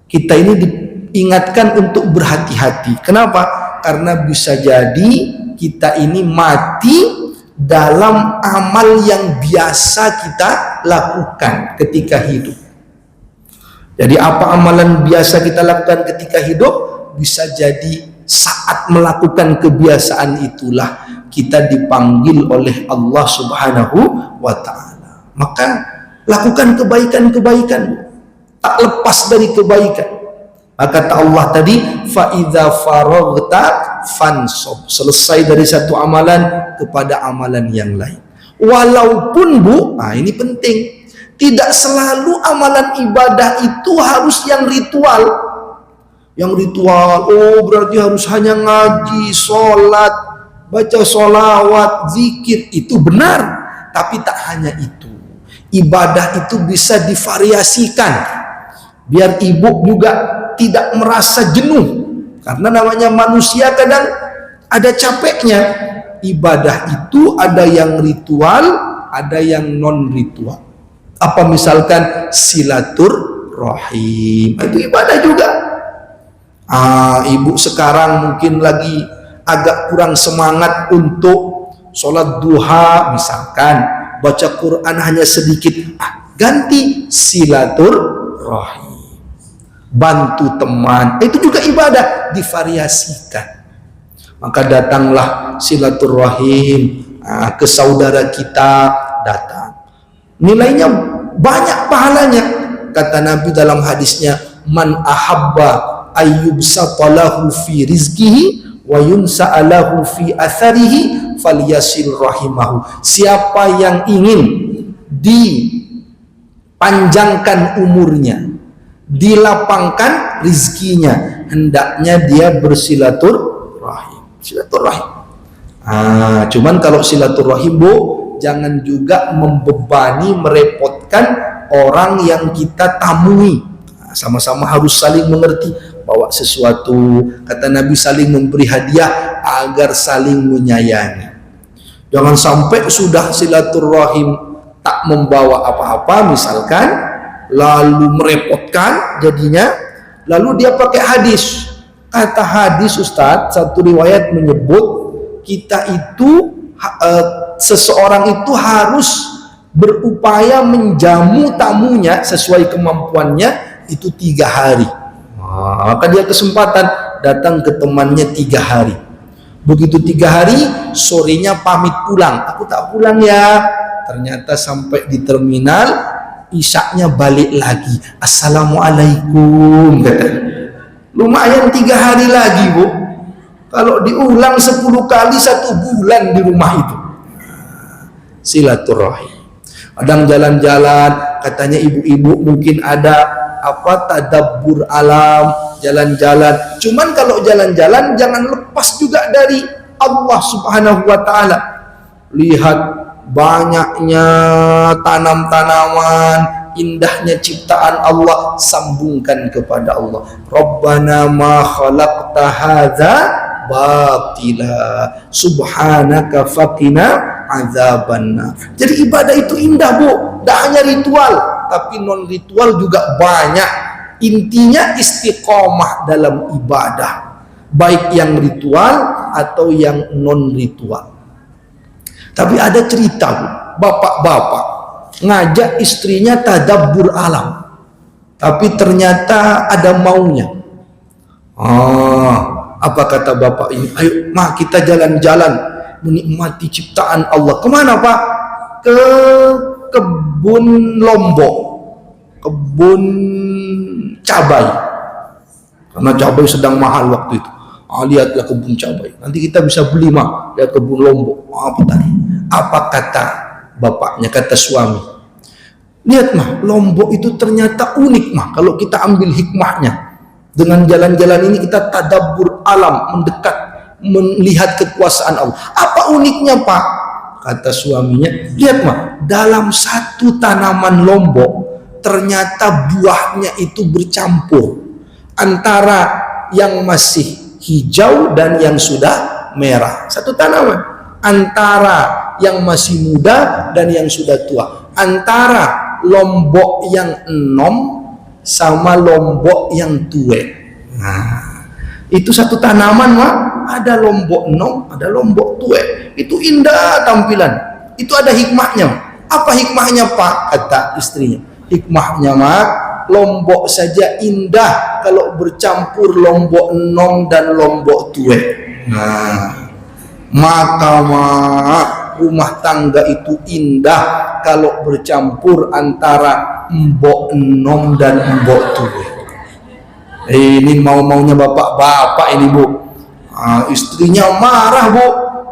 kita ini diingatkan untuk berhati-hati. Kenapa? Karena bisa jadi kita ini mati dalam amal yang biasa kita lakukan ketika hidup. Jadi apa amalan biasa kita lakukan ketika hidup, bisa jadi saat melakukan kebiasaan itulah kita dipanggil oleh Allah Subhanahu wa ta'ala. Maka lakukan kebaikan-kebaikan, tak lepas dari kebaikan. Maka kata Allah tadi, fa idza faraghta fansob, selesai dari satu amalan kepada amalan yang lain. Walaupun ini penting, tidak selalu amalan ibadah itu harus yang ritual. Yang ritual, berarti harus hanya ngaji, sholat, baca sholawat, zikir, itu benar. Tapi tak hanya itu, ibadah itu bisa divariasikan biar ibu juga tidak merasa jenuh, karena namanya manusia kadang ada capeknya. Ibadah itu ada yang ritual, ada yang non ritual. Apa misalkan silaturrahim, itu ibadah juga. Ibu sekarang mungkin lagi agak kurang semangat untuk sholat duha, misalkan baca Quran hanya sedikit, ganti silaturrahim, bantu teman, itu juga ibadah, divariasikan. Maka datanglah silaturrahim ke saudara kita, datang, nilainya banyak pahalanya. Kata Nabi dalam hadisnya, man ahabba ayyubsatalahu fi rizkihi wa yunsa'alahu fi atharihi falyasil rahimahu. Siapa yang ingin dipanjangkan umurnya, dilapangkan rizkinya, hendaknya dia bersilaturrahim. Cuman kalau silaturrahim, jangan juga membebani, merepotkan orang yang kita tamui. Sama-sama harus saling mengerti, bawa sesuatu. Kata Nabi, saling memberi hadiah agar saling menyayangi. Jangan sampai sudah silaturrahim tak membawa apa-apa, misalkan, lalu merepotkan jadinya, lalu dia pakai hadis. Kata hadis, Ustadz, satu riwayat menyebut kita itu seseorang itu harus berupaya menjamu tamunya sesuai kemampuannya itu 3 hari. Maka dia kesempatan datang ke temannya 3 hari. Begitu 3 hari, sorenya pamit pulang. Aku tak pulang ya. Ternyata sampai di terminal, isyaknya balik lagi. Assalamualaikum, kata. Lumayan 3 hari lagi, Bu. Kalau diulang 10 kali 1 bulan di rumah itu. Silaturahim. Kadang jalan-jalan, katanya ibu-ibu mungkin ada tadabbur alam, jalan-jalan. Cuman kalau jalan-jalan jangan lepas juga dari Allah Subhanahu wa ta'ala. Lihat banyaknya tanam-tanaman, indahnya ciptaan Allah, sambungkan kepada Allah. Rabbana ma khalaqta hadza batila subhanaka faqina azabannar. Jadi ibadah itu indah, Bu. Tidak hanya ritual, tapi non ritual juga banyak. Intinya istiqomah dalam ibadah, baik yang ritual atau yang non ritual. Tapi ada cerita, Bu, bapak-bapak ngajak istrinya tadabbur alam, tapi ternyata ada maunya. Apa kata bapak ini? Ayo ma, kita jalan-jalan menikmati ciptaan Allah. Kemana, Pak? Ke kebun Lombok, kebun cabai, karena cabai sedang mahal waktu itu. Lihatlah kebun cabai, nanti kita bisa beli, mah. Lihat kebun Lombok. Apa tadi? Apa kata bapaknya, kata suami? Lihat, mah, Lombok itu ternyata unik, mah. Kalau kita ambil hikmahnya, dengan jalan-jalan ini kita tadabbur alam, mendekat, melihat kekuasaan Allah. Apa uniknya, Pak? Kata suaminya, lihat, mah, dalam satu tanaman Lombok ternyata buahnya itu bercampur antara yang masih hijau dan yang sudah merah. Satu tanaman. Antara yang masih muda dan yang sudah tua. Antara lombok yang enom sama lombok yang tua. Nah, itu satu tanaman, Mak. Ada lombok enom, ada lombok tua. Itu indah tampilan. Itu ada hikmahnya. Apa hikmahnya, Pak? Kata istrinya. Hikmahnya, Mak, lombok saja indah kalau bercampur lombok enom dan lombok tua. Nah, maka, Mak, rumah tangga itu indah kalau bercampur antara mbok enom dan mbok tua. Ini mau-maunya bapak-bapak ini, Bu. Istrinya marah, Bu.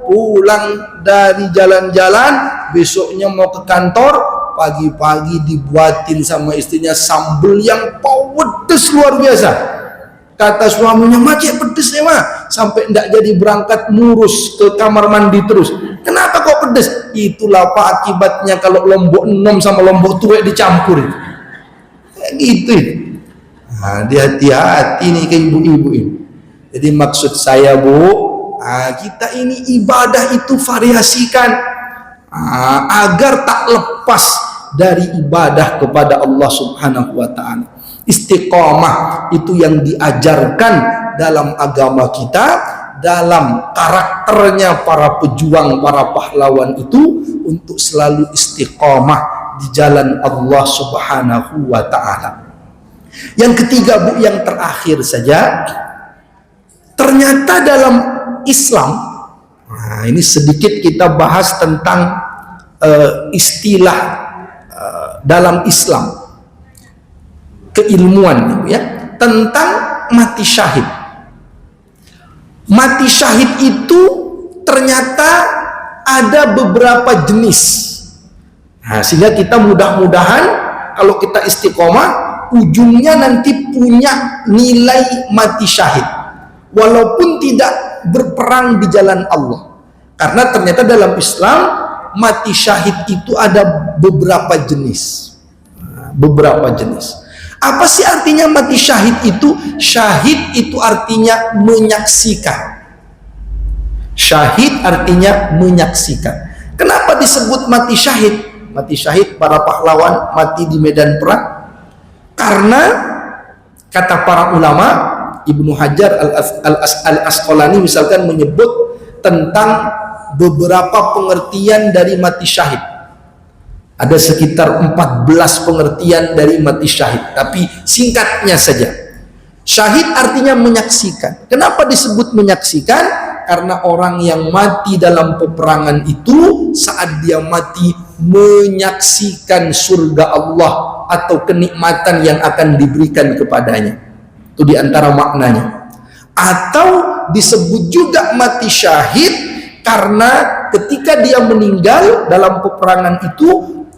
Pulang dari jalan-jalan, besoknya mau ke kantor, pagi-pagi dibuatin sama istrinya sambal yang pedes luar biasa. Kata suaminya, "Macet pedes ya, Ma." Sampai enggak jadi berangkat ngurus ke kamar mandi terus. "Kenapa kok pedes?" "Itulah, Pak, akibatnya kalau lombok enom sama lombok tua dicampur." Kayak gitu. Nah, hati-hati nih ke ibu-ibu ini. Jadi maksud saya, Bu, kita ini ibadah itu variasikan agar tak lepas dari ibadah kepada Allah Subhanahu wa ta'ala. Istiqomah itu yang diajarkan dalam agama kita, dalam karakternya para pejuang, para pahlawan itu untuk selalu istiqomah di jalan Allah Subhanahu wa ta'ala. Yang ketiga, Bu, yang terakhir saja, ternyata dalam Islam, ini sedikit kita bahas tentang istilah dalam Islam, keilmuan, ya, tentang mati syahid. Mati syahid itu ternyata ada beberapa jenis. Nah, sehingga kita mudah-mudahan kalau kita istiqomah, ujungnya nanti punya nilai mati syahid, walaupun tidak berperang di jalan Allah. Karena ternyata dalam Islam mati syahid itu ada beberapa jenis. Beberapa jenis. Apa sih artinya mati syahid itu? Syahid itu artinya menyaksikan. Syahid artinya menyaksikan. Kenapa disebut mati syahid? Mati syahid, para pahlawan mati di medan perang. Karena kata para ulama, Ibnu Hajar al-Asqalani misalkan menyebut tentang beberapa pengertian dari mati syahid. Ada sekitar 14 pengertian dari mati syahid, tapi singkatnya saja. Syahid artinya menyaksikan. Kenapa disebut menyaksikan? Karena orang yang mati dalam peperangan itu saat dia mati menyaksikan surga Allah atau kenikmatan yang akan diberikan kepadanya. Itu diantara maknanya. Atau disebut juga mati syahid karena ketika dia meninggal dalam peperangan itu,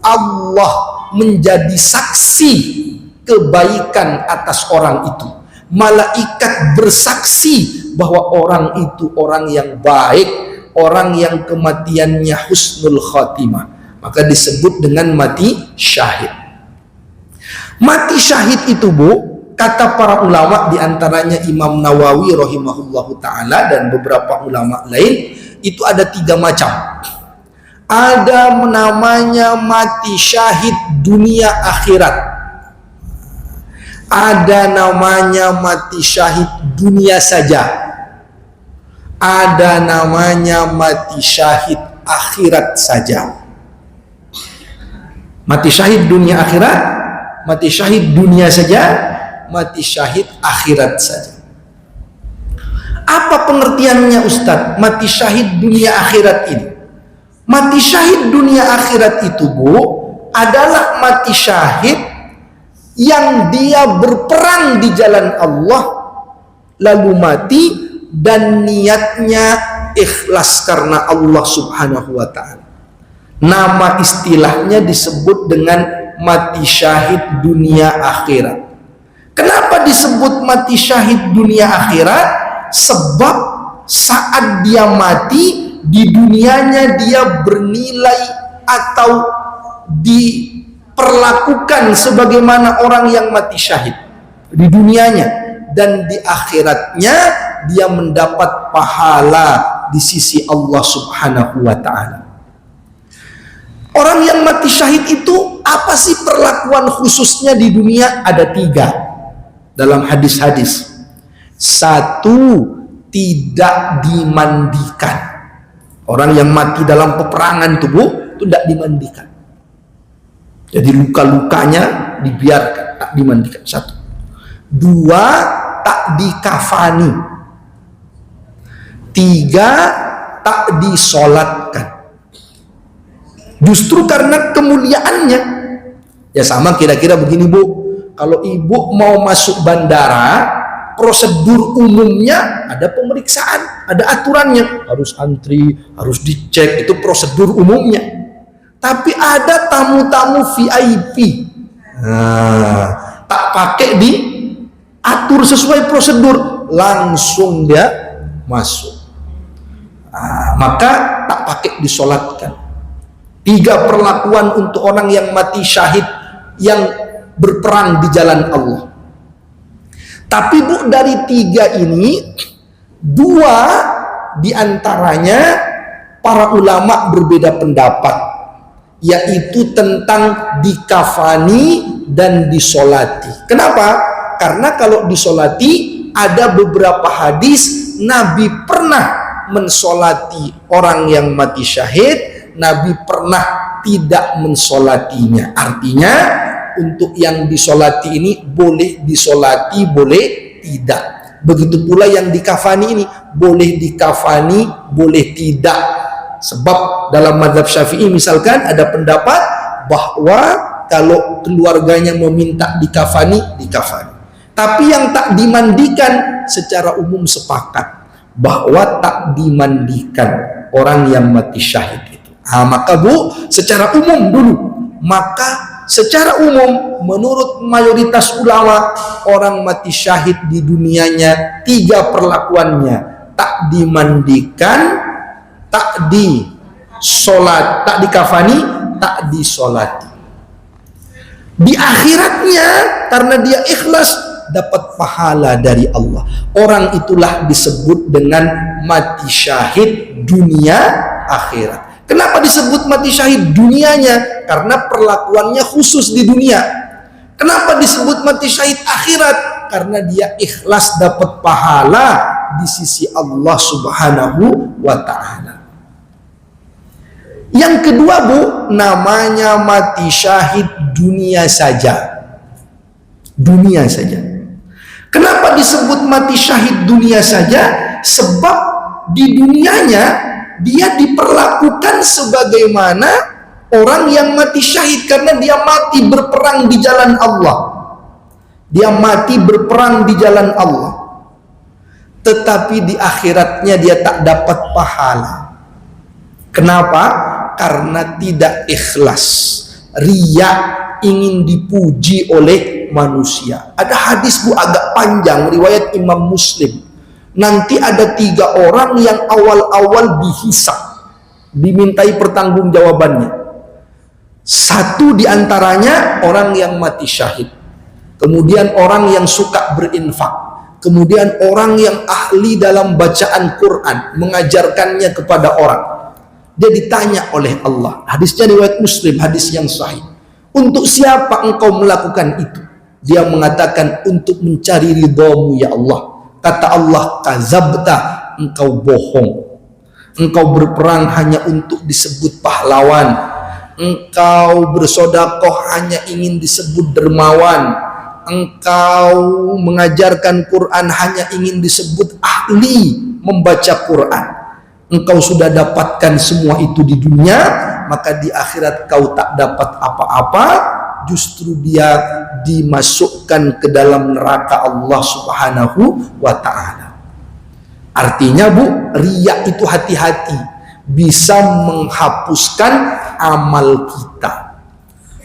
Allah menjadi saksi kebaikan atas orang itu. Malaikat bersaksi bahwa orang itu orang yang baik, orang yang kematiannya husnul khatimah. Maka disebut dengan mati syahid. Mati syahid itu, Bu, kata para ulama, diantaranya Imam Nawawi rahimahullahu ta'ala dan beberapa ulama lain, itu ada 3 macam. Ada namanya mati syahid dunia akhirat. Ada namanya mati syahid dunia saja. Ada namanya mati syahid akhirat saja. Mati syahid dunia akhirat, mati syahid dunia saja, mati syahid akhirat saja. Apa pengertiannya, Ustadz, mati syahid dunia akhirat ini? Mati syahid dunia akhirat itu, Bu, adalah mati syahid yang dia berperang di jalan Allah lalu mati dan niatnya ikhlas karena Allah Subhanahu wa ta'ala. Nama istilahnya disebut dengan mati syahid dunia akhirat. Kenapa disebut mati syahid dunia akhirat? Sebab saat dia mati di dunianya dia bernilai atau diperlakukan sebagaimana orang yang mati syahid. Di dunianya dan di akhiratnya dia mendapat pahala di sisi Allah Subhanahu wa ta'ala. Orang yang mati syahid itu apa sih perlakuan khususnya di dunia? Ada 3 dalam hadis-hadis. 1, tidak dimandikan. Orang yang mati dalam peperangan tubuh itu tidak dimandikan. Jadi luka-lukanya dibiarkan, tak dimandikan. 1. 2, tak dikafani. 3, tak disolatkan. Justru karena kemuliaannya. Ya sama kira-kira begini Bu, kalau ibu mau masuk bandara, prosedur umumnya ada pemeriksaan, ada aturannya, harus antri, harus dicek, itu prosedur umumnya. Tapi ada tamu-tamu VIP, tak pakai diatur sesuai prosedur, langsung dia masuk. Maka tak pakai disolatkan. 3 perlakuan untuk orang yang mati syahid yang berperang di jalan Allah. Tapi Bu, dari 3 ini 2 diantaranya para ulama berbeda pendapat, yaitu tentang dikafani dan disolati. Kenapa? Karena kalau disolati ada beberapa hadis Nabi pernah mensolati orang yang mati syahid, Nabi pernah tidak mensolatinya. Artinya untuk yang disolati ini boleh disolati, boleh tidak. Begitu pula yang dikafani ini boleh dikafani, boleh tidak. Sebab dalam mazhab Syafi'i misalkan ada pendapat bahwa kalau keluarganya meminta dikafani, dikafani. Tapi yang tak dimandikan secara umum sepakat bahwa tak dimandikan orang yang mati syahid itu. Maka Bu, secara umum dulu, maka secara umum menurut mayoritas ulama, orang mati syahid di dunianya 3 perlakuannya: tak dimandikan, tak disolat, tak dikafani, tak disolati. Di akhiratnya karena dia ikhlas dapat pahala dari Allah. Orang itulah disebut dengan mati syahid dunia akhirat. Kenapa disebut mati syahid dunianya? Karena perlakuannya khusus di dunia. Kenapa disebut mati syahid akhirat? Karena dia ikhlas dapat pahala di sisi Allah Subhanahu wa ta'ala. Yang kedua Bu, namanya mati syahid dunia saja. Dunia saja. Kenapa disebut mati syahid dunia saja? Sebab di dunianya dia diperlakukan sebagaimana orang yang mati syahid, karena dia mati berperang di jalan Allah. Dia mati berperang di jalan Allah. Tetapi di akhiratnya dia tak dapat pahala. Kenapa? Karena tidak ikhlas, riya, ingin dipuji oleh manusia. Ada hadis Bu agak panjang, riwayat Imam Muslim. Nanti ada 3 orang yang awal-awal dihisab, dimintai pertanggungjawabannya. 1 diantaranya orang yang mati syahid, kemudian orang yang suka berinfak, kemudian orang yang ahli dalam bacaan Quran, mengajarkannya kepada orang. Dia ditanya oleh Allah, hadisnya riwayat Muslim, hadis yang sahih, untuk siapa engkau melakukan itu? Dia mengatakan, untuk mencari ridhamu ya Allah. Kata Allah, kazabta, engkau bohong. Engkau berperang hanya untuk disebut pahlawan. Engkau bersodakoh hanya ingin disebut dermawan. Engkau mengajarkan Quran hanya ingin disebut ahli membaca Quran. Engkau sudah dapatkan semua itu di dunia, maka di akhirat kau tak dapat apa-apa. Justru dia dimasukkan ke dalam neraka Allah Subhanahu wa ta'ala. Artinya Bu, riya itu hati-hati, bisa menghapuskan amal kita.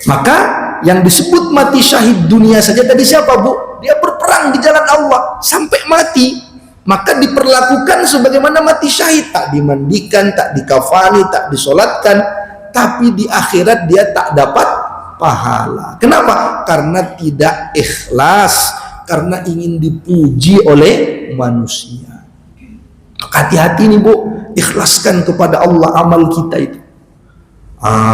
Maka yang disebut mati syahid dunia saja tadi siapa Bu? Dia berperang di jalan Allah sampai mati, maka diperlakukan sebagaimana mati syahid, tak dimandikan, tak dikafani, tak disolatkan. Tapi di akhirat dia tak dapat pahala. Kenapa? Karena tidak ikhlas, karena ingin dipuji oleh manusia. Hati-hati nih Bu, ikhlaskan kepada Allah amal kita itu.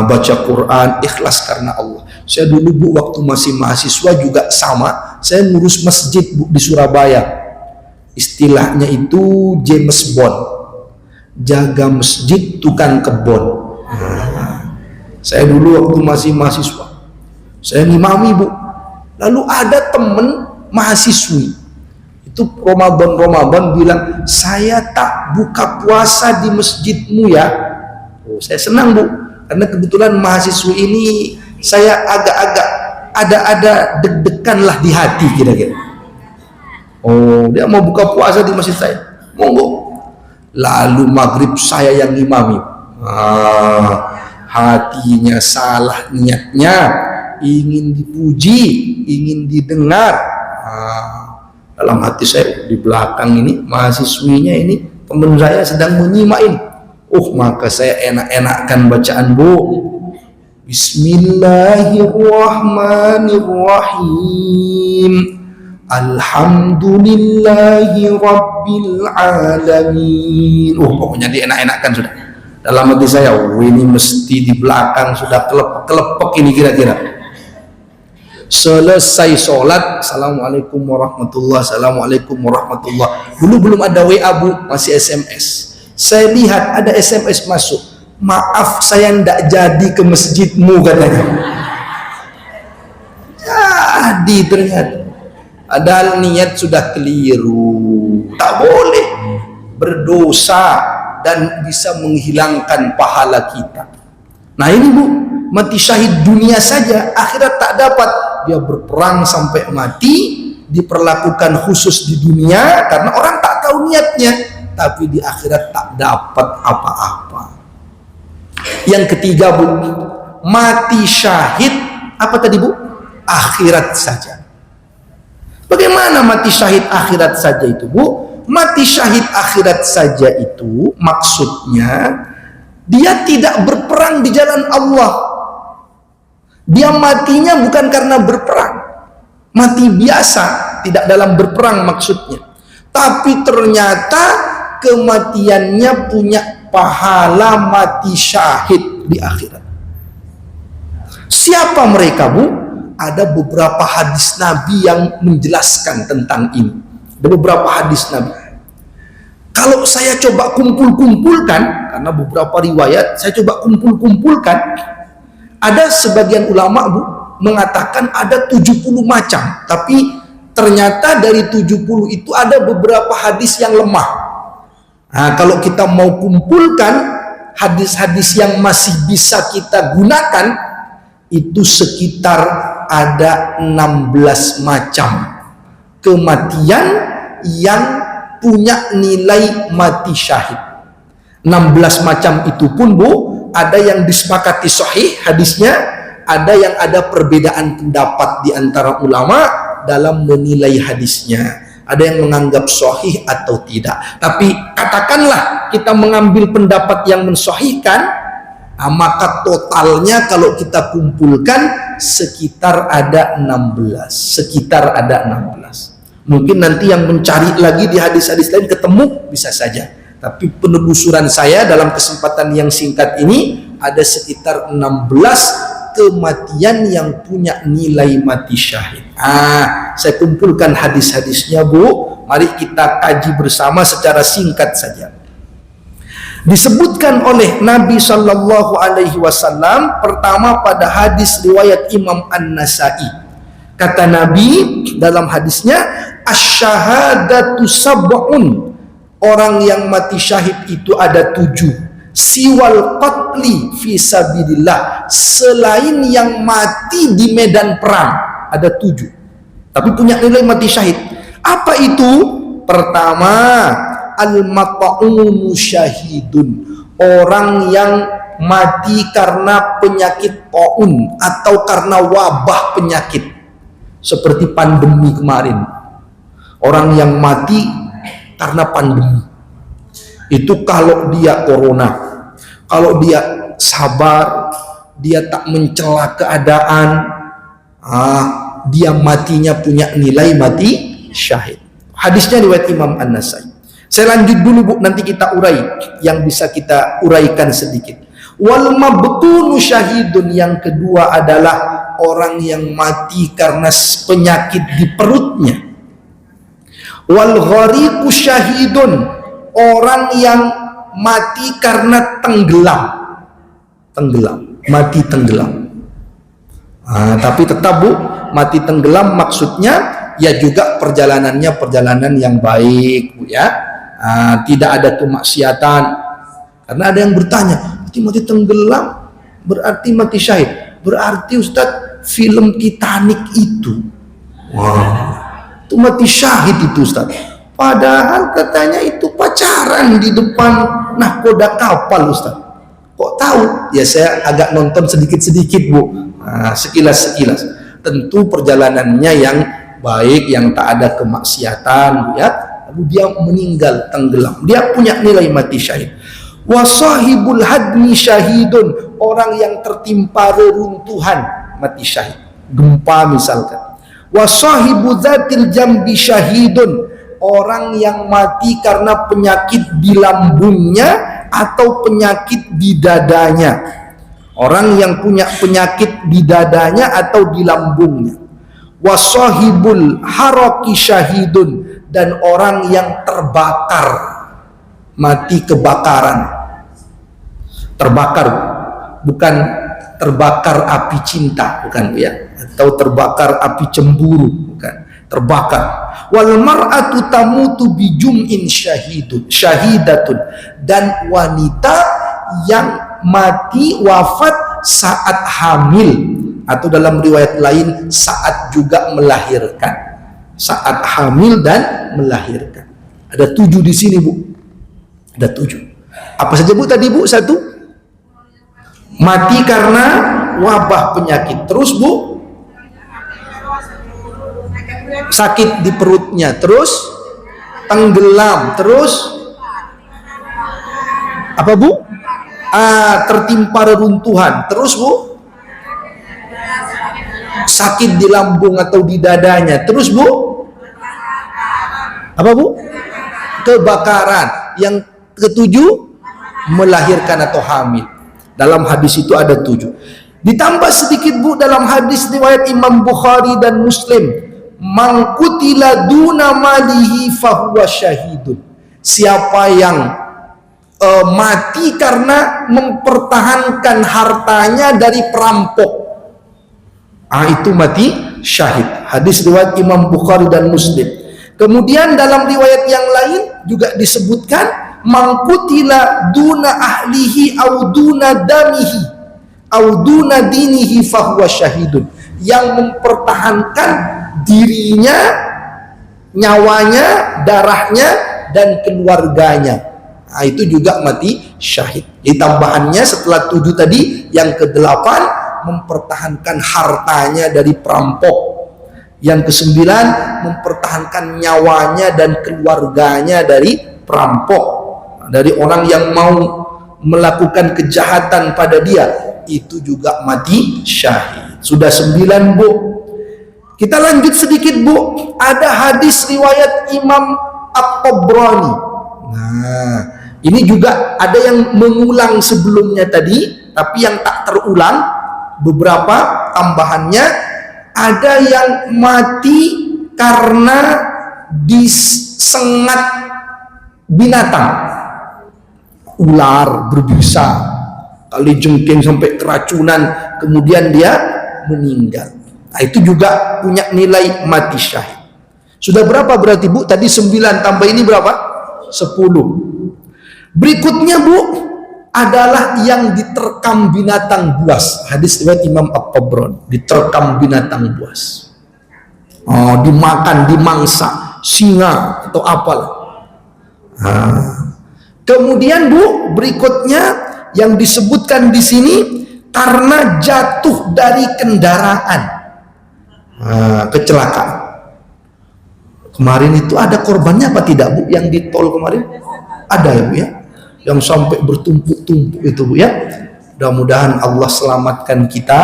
Baca Quran ikhlas karena Allah. Saya dulu Bu waktu masih mahasiswa juga sama, saya ngurus masjid Bu di Surabaya. Istilahnya itu James Bond, jaga masjid tukang kebon. Saya dulu waktu masih mahasiswa, saya ngimami Bu. Lalu ada temen mahasiswi itu Ramadan bilang, saya tak buka puasa di masjidmu ya. Saya senang Bu, karena kebetulan mahasiswi ini saya agak-agak ada deg-degan lah di hati kira-kira. Dia mau buka puasa di masjid saya, monggo. Lalu maghrib saya yang imami. Hatinya salah niatnya, ingin dipuji, ingin didengar. Dalam hati saya di belakang ini mahasiswinya ini teman saya sedang menyimak ini. Maka saya enak-enakan bacaan Bu. Bismillahirrahmanirrahim. Alhamdulillahi Rabbil Alamin. Pokoknya dienak-enakan sudah. Dalam hati saya, ini mesti di belakang sudah kelepek ini kira-kira. Selesai sholat, Assalamualaikum warahmatullahi, Assalamualaikum warahmatullahi. Dulu belum ada WA Bu, masih SMS. Saya lihat ada SMS masuk, maaf saya ndak jadi ke masjidmu katanya. Jadi ternyata, padahal niat sudah keliru. Tak boleh berdosa dan bisa menghilangkan pahala kita. Nah ini Bu, mati syahid dunia saja, akhirat tak dapat. Dia berperang sampai mati, diperlakukan khusus di dunia karena orang tak tahu niatnya, tapi di akhirat tak dapat apa-apa. Yang ketiga Bu, mati syahid apa tadi Bu? Akhirat saja. Bagaimana mati syahid akhirat saja itu Bu? Mati syahid akhirat saja itu maksudnya dia tidak berperang di jalan Allah. Dia matinya bukan karena berperang, mati biasa, tidak dalam berperang maksudnya, tapi ternyata kematiannya punya pahala mati syahid di akhirat. Siapa mereka Bu? Ada beberapa hadis Nabi yang menjelaskan tentang ini. Ada beberapa hadis Nabi. Kalau saya coba kumpul-kumpulkan, karena beberapa riwayat saya coba kumpul-kumpulkan, ada sebagian ulama Bu mengatakan ada 70 macam, tapi ternyata dari 70 itu ada beberapa hadis yang lemah. Nah, kalau kita mau kumpulkan hadis-hadis yang masih bisa kita gunakan, itu sekitar ada 16 macam kematian yang punya nilai mati syahid. 16 macam itu pun Bu, ada yang disepakati sahih hadisnya, ada yang ada perbedaan pendapat di antara ulama dalam menilai hadisnya. Ada yang menganggap sahih atau tidak. Tapi katakanlah kita mengambil pendapat yang mensahihkan, maka totalnya kalau kita kumpulkan sekitar ada 16. Sekitar ada 16. Mungkin nanti yang mencari lagi di hadis-hadis lain ketemu, bisa saja. Tapi penelusuran saya dalam kesempatan yang singkat ini ada sekitar 16 kematian yang punya nilai mati syahid. Saya kumpulkan hadis-hadisnya Bu. Mari kita kaji bersama secara singkat saja. Disebutkan oleh Nabi Shallallahu Alaihi Wasallam pertama pada hadis riwayat Imam An-Nasai. Kata Nabi dalam hadisnya, asyhadatu sab'un. Orang yang mati syahid itu ada 7. Siwal qatli fi sabilillah, selain yang mati di medan perang ada 7, tapi punya nilai mati syahid. Apa itu? Pertama, al-mat'unu syahidun, orang yang mati karena penyakit taun atau karena wabah penyakit seperti pandemi kemarin. Orang yang mati karena pandemi itu, kalau dia corona, kalau dia sabar, dia tak mencela keadaan, dia matinya punya nilai mati syahid. Hadisnya riwayat Imam An-Nasai. Saya lanjut dulu Bu, nanti kita urai yang bisa kita uraikan sedikit. Wal mabtunu syahidun, yang kedua adalah orang yang mati karena penyakit di perutnya. Wal ghariqu syahidun, orang yang mati karena tenggelam, mati tenggelam. Tapi tetap Bu, mati tenggelam maksudnya ya juga perjalanannya perjalanan yang baik Bu ya. Tidak ada kemaksiatan. Karena ada yang bertanya, mati tenggelam berarti mati syahid? Berarti Ustadz film Titanic itu, itu mati syahid itu Ustadz. Padahal katanya itu pacaran di depan nahkoda kapal Ustadz. Kok tahu? Ya saya agak nonton sedikit-sedikit Bu, sekilas-sekilas. Tentu perjalanannya yang baik, yang tak ada kemaksiatan ya. Lalu dia meninggal tenggelam, dia punya nilai mati syahid. Wasahibul hadmi syahidun, orang yang tertimpa reruntuhan mati syahid, gempa misalkan. Wasahibu dzatil jambi syahidun, orang yang mati karena penyakit di lambungnya atau penyakit di dadanya. Orang yang punya penyakit di dadanya atau di lambungnya. Wasahibul haraki syahidun, dan orang yang terbakar, mati kebakaran. Terbakar, bukan terbakar api cinta, bukan ya, atau terbakar api cemburu, bukan, terbakar. Wal mar'atu tamutu bi jum'in syahidatun, dan wanita yang mati wafat saat hamil, atau dalam riwayat lain saat juga melahirkan. Saat hamil dan melahirkan. Ada 7 di sini Bu. Ada 7. Apa saja Bu tadi Bu? 1, mati karena wabah penyakit. Terus Bu, sakit di perutnya. Terus tenggelam. Terus apa Bu? Tertimpa reruntuhan. Terus Bu, sakit di lambung atau di dadanya. Terus Bu, apa Bu? Kebakaran. Yang ketujuh, melahirkan atau hamil. Dalam hadis itu ada 7. Ditambah sedikit Bu, dalam hadis riwayat Imam Bukhari dan Muslim, man qutila duna malihi fahuwa syahidun, siapa yang mati karena mempertahankan hartanya dari perampok, itu mati syahid. Hadis riwayat Imam Bukhari dan Muslim. Kemudian dalam riwayat yang lain juga disebutkan mangkutila duna ahlihi au duna damihi au duna dinihi fahuwa syahidun, yang mempertahankan dirinya, nyawanya, darahnya dan keluarganya. Itu juga mati syahid. Jadi tambahannya setelah 7 tadi, yang ke-8 mempertahankan hartanya dari perampok. Yang ke-9 mempertahankan nyawanya dan keluarganya dari perampok, dari orang yang mau melakukan kejahatan pada dia. Itu juga mati syahid. Sudah 9 Bu. Kita lanjut sedikit Bu. Ada hadis riwayat Imam At-Tabrani. Ini juga ada yang mengulang sebelumnya tadi, tapi yang tak terulang beberapa tambahannya. Ada yang mati karena disengat binatang, ular berbisa, kalajengking sampai keracunan, kemudian dia meninggal. Itu juga punya nilai mati syahid. Sudah berapa berarti Bu? Tadi 9 tambah ini berapa? 10. Berikutnya Bu adalah yang diterkam binatang buas. Hadis riwayat Imam At-Tabrani, diterkam binatang buas. Dimakan, dimangsa, singa atau apalah. Kemudian Bu, berikutnya yang disebutkan di sini karena jatuh dari kendaraan, kecelakaan. Kemarin itu ada korbannya apa tidak Bu? Yang di tol kemarin ada ya Bu ya? Yang sampai bertumpuk-tumpuk itu Bu ya. Mudah-mudahan Allah selamatkan kita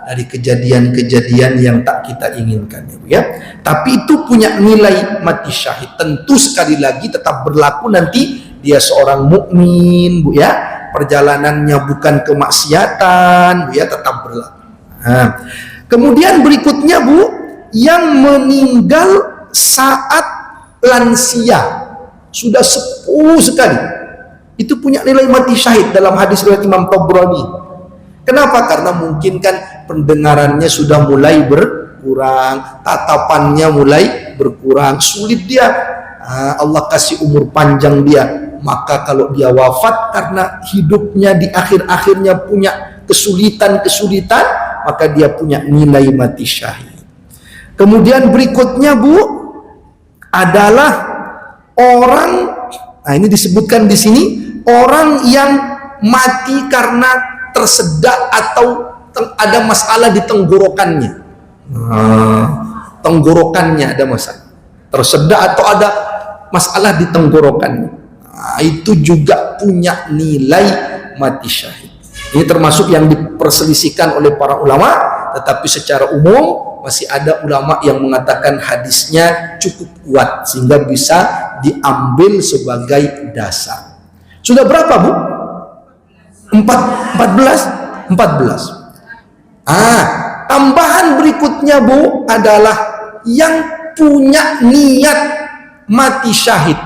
dari kejadian-kejadian yang tak kita inginkan, ya Bu ya. Tapi itu punya nilai mati syahid. Tentu sekali lagi tetap berlaku nanti dia seorang mukmin, Bu ya. Perjalanannya bukan kemaksiatan, Bu ya, tetap berlaku. Nah, kemudian berikutnya Bu, yang meninggal saat lansia, sudah sepuh sekali, itu punya nilai mati syahid dalam hadis riwayat Imam Tabrani. Kenapa? Karena mungkin kan pendengarannya sudah mulai berkurang, tatapannya mulai berkurang, sulit dia. Allah kasih umur panjang dia, maka kalau dia wafat karena hidupnya di akhir-akhirnya punya kesulitan-kesulitan, maka dia punya nilai mati syahid. Kemudian berikutnya Bu adalah orang, nah ini disebutkan di sini, orang yang mati karena tersedak atau ada masalah di tenggorokannya. Tenggorokannya ada masalah, tersedak atau ada masalah di tenggorokannya. Itu juga punya nilai mati syahid. Ini termasuk yang diperselisihkan oleh para ulama, tetapi secara umum masih ada ulama yang mengatakan hadisnya cukup kuat sehingga bisa diambil sebagai dasar. Sudah berapa Bu? 14. Tambahan berikutnya Bu adalah yang punya niat mati syahid.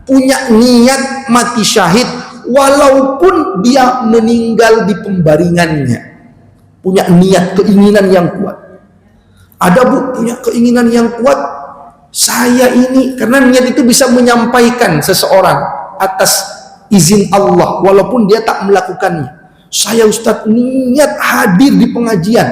Punya niat mati syahid walaupun dia meninggal di pembaringannya. Punya niat, keinginan yang kuat. Ada Bu punya keinginan yang kuat, saya ini, karena niat itu bisa menyampaikan seseorang atas izin Allah walaupun dia tak melakukannya. Saya Ustadz niat hadir di pengajian,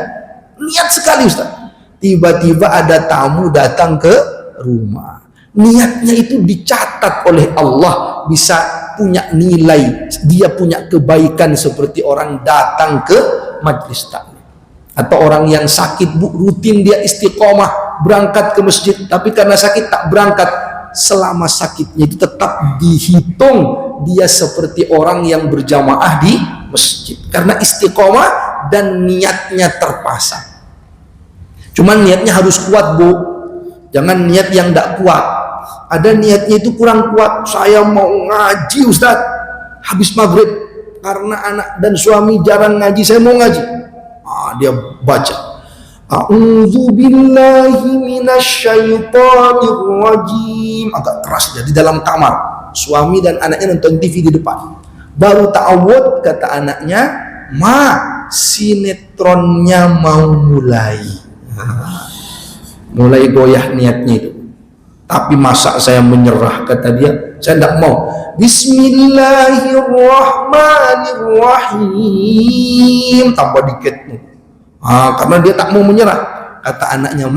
niat sekali Ustadz. Tiba-tiba ada tamu datang ke rumah, niatnya itu dicatat oleh Allah, bisa punya nilai, dia punya kebaikan seperti orang datang ke majelis taklim. Atau orang yang sakit Bu, rutin dia istiqomah berangkat ke masjid, tapi karena sakit tak berangkat, selama sakitnya itu tetap dihitung dia seperti orang yang berjamaah di masjid karena istiqomah dan niatnya terpasang. Cuman niatnya harus kuat Bu, jangan niat yang tidak kuat. Ada niatnya itu kurang kuat, saya mau ngaji Ustadz habis maghrib karena anak dan suami jarang ngaji, saya mau ngaji. Dia baca A'udzu billahi minasyaitonir rajim, agak keras dia di dalam kamar. Suami dan anaknya nonton TV di depan. Baru ta'awud, kata anaknya, sinetronnya mau mulai. Mulai goyah niatnya itu. Tapi masa saya menyerah, kata dia, saya tidak mau. Bismillahirrahmanirrahim, tambah dikit. Karena dia tak mau menyerah. Kata anaknya,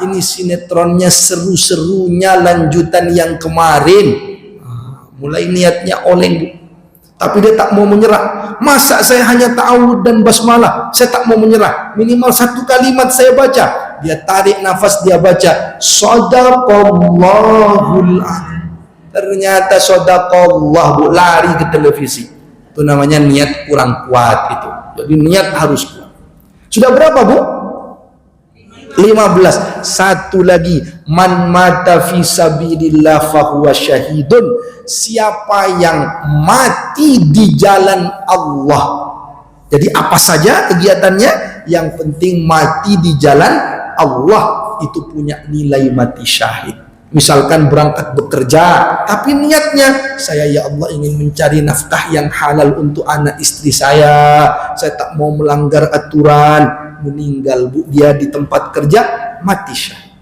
ini sinetronnya seru-serunya lanjutan yang kemarin. Mulai niatnya oleng, tapi dia tak mau menyerah. Masa saya hanya ta'awud dan basmalah, saya tak mau menyerah. Minimal satu kalimat saya baca. Dia tarik nafas, dia baca Shadaqallahul adzim. Ternyata Shadaqallah Bu, lari ke televisi. Itu namanya niat kurang kuat itu. Jadi niat harus kuat. Sudah berapa Bu? 15. Satu lagi, man mata fi sabilillah fahuwa syahidun. Siapa yang mati di jalan Allah. Jadi apa saja kegiatannya, yang penting mati di jalan Allah, itu punya nilai mati syahid. Misalkan berangkat bekerja, tapi niatnya, saya ya Allah ingin mencari nafkah yang halal untuk anak istri saya tak mau melanggar aturan. Meninggal Bu, dia di tempat kerja, mati syahid.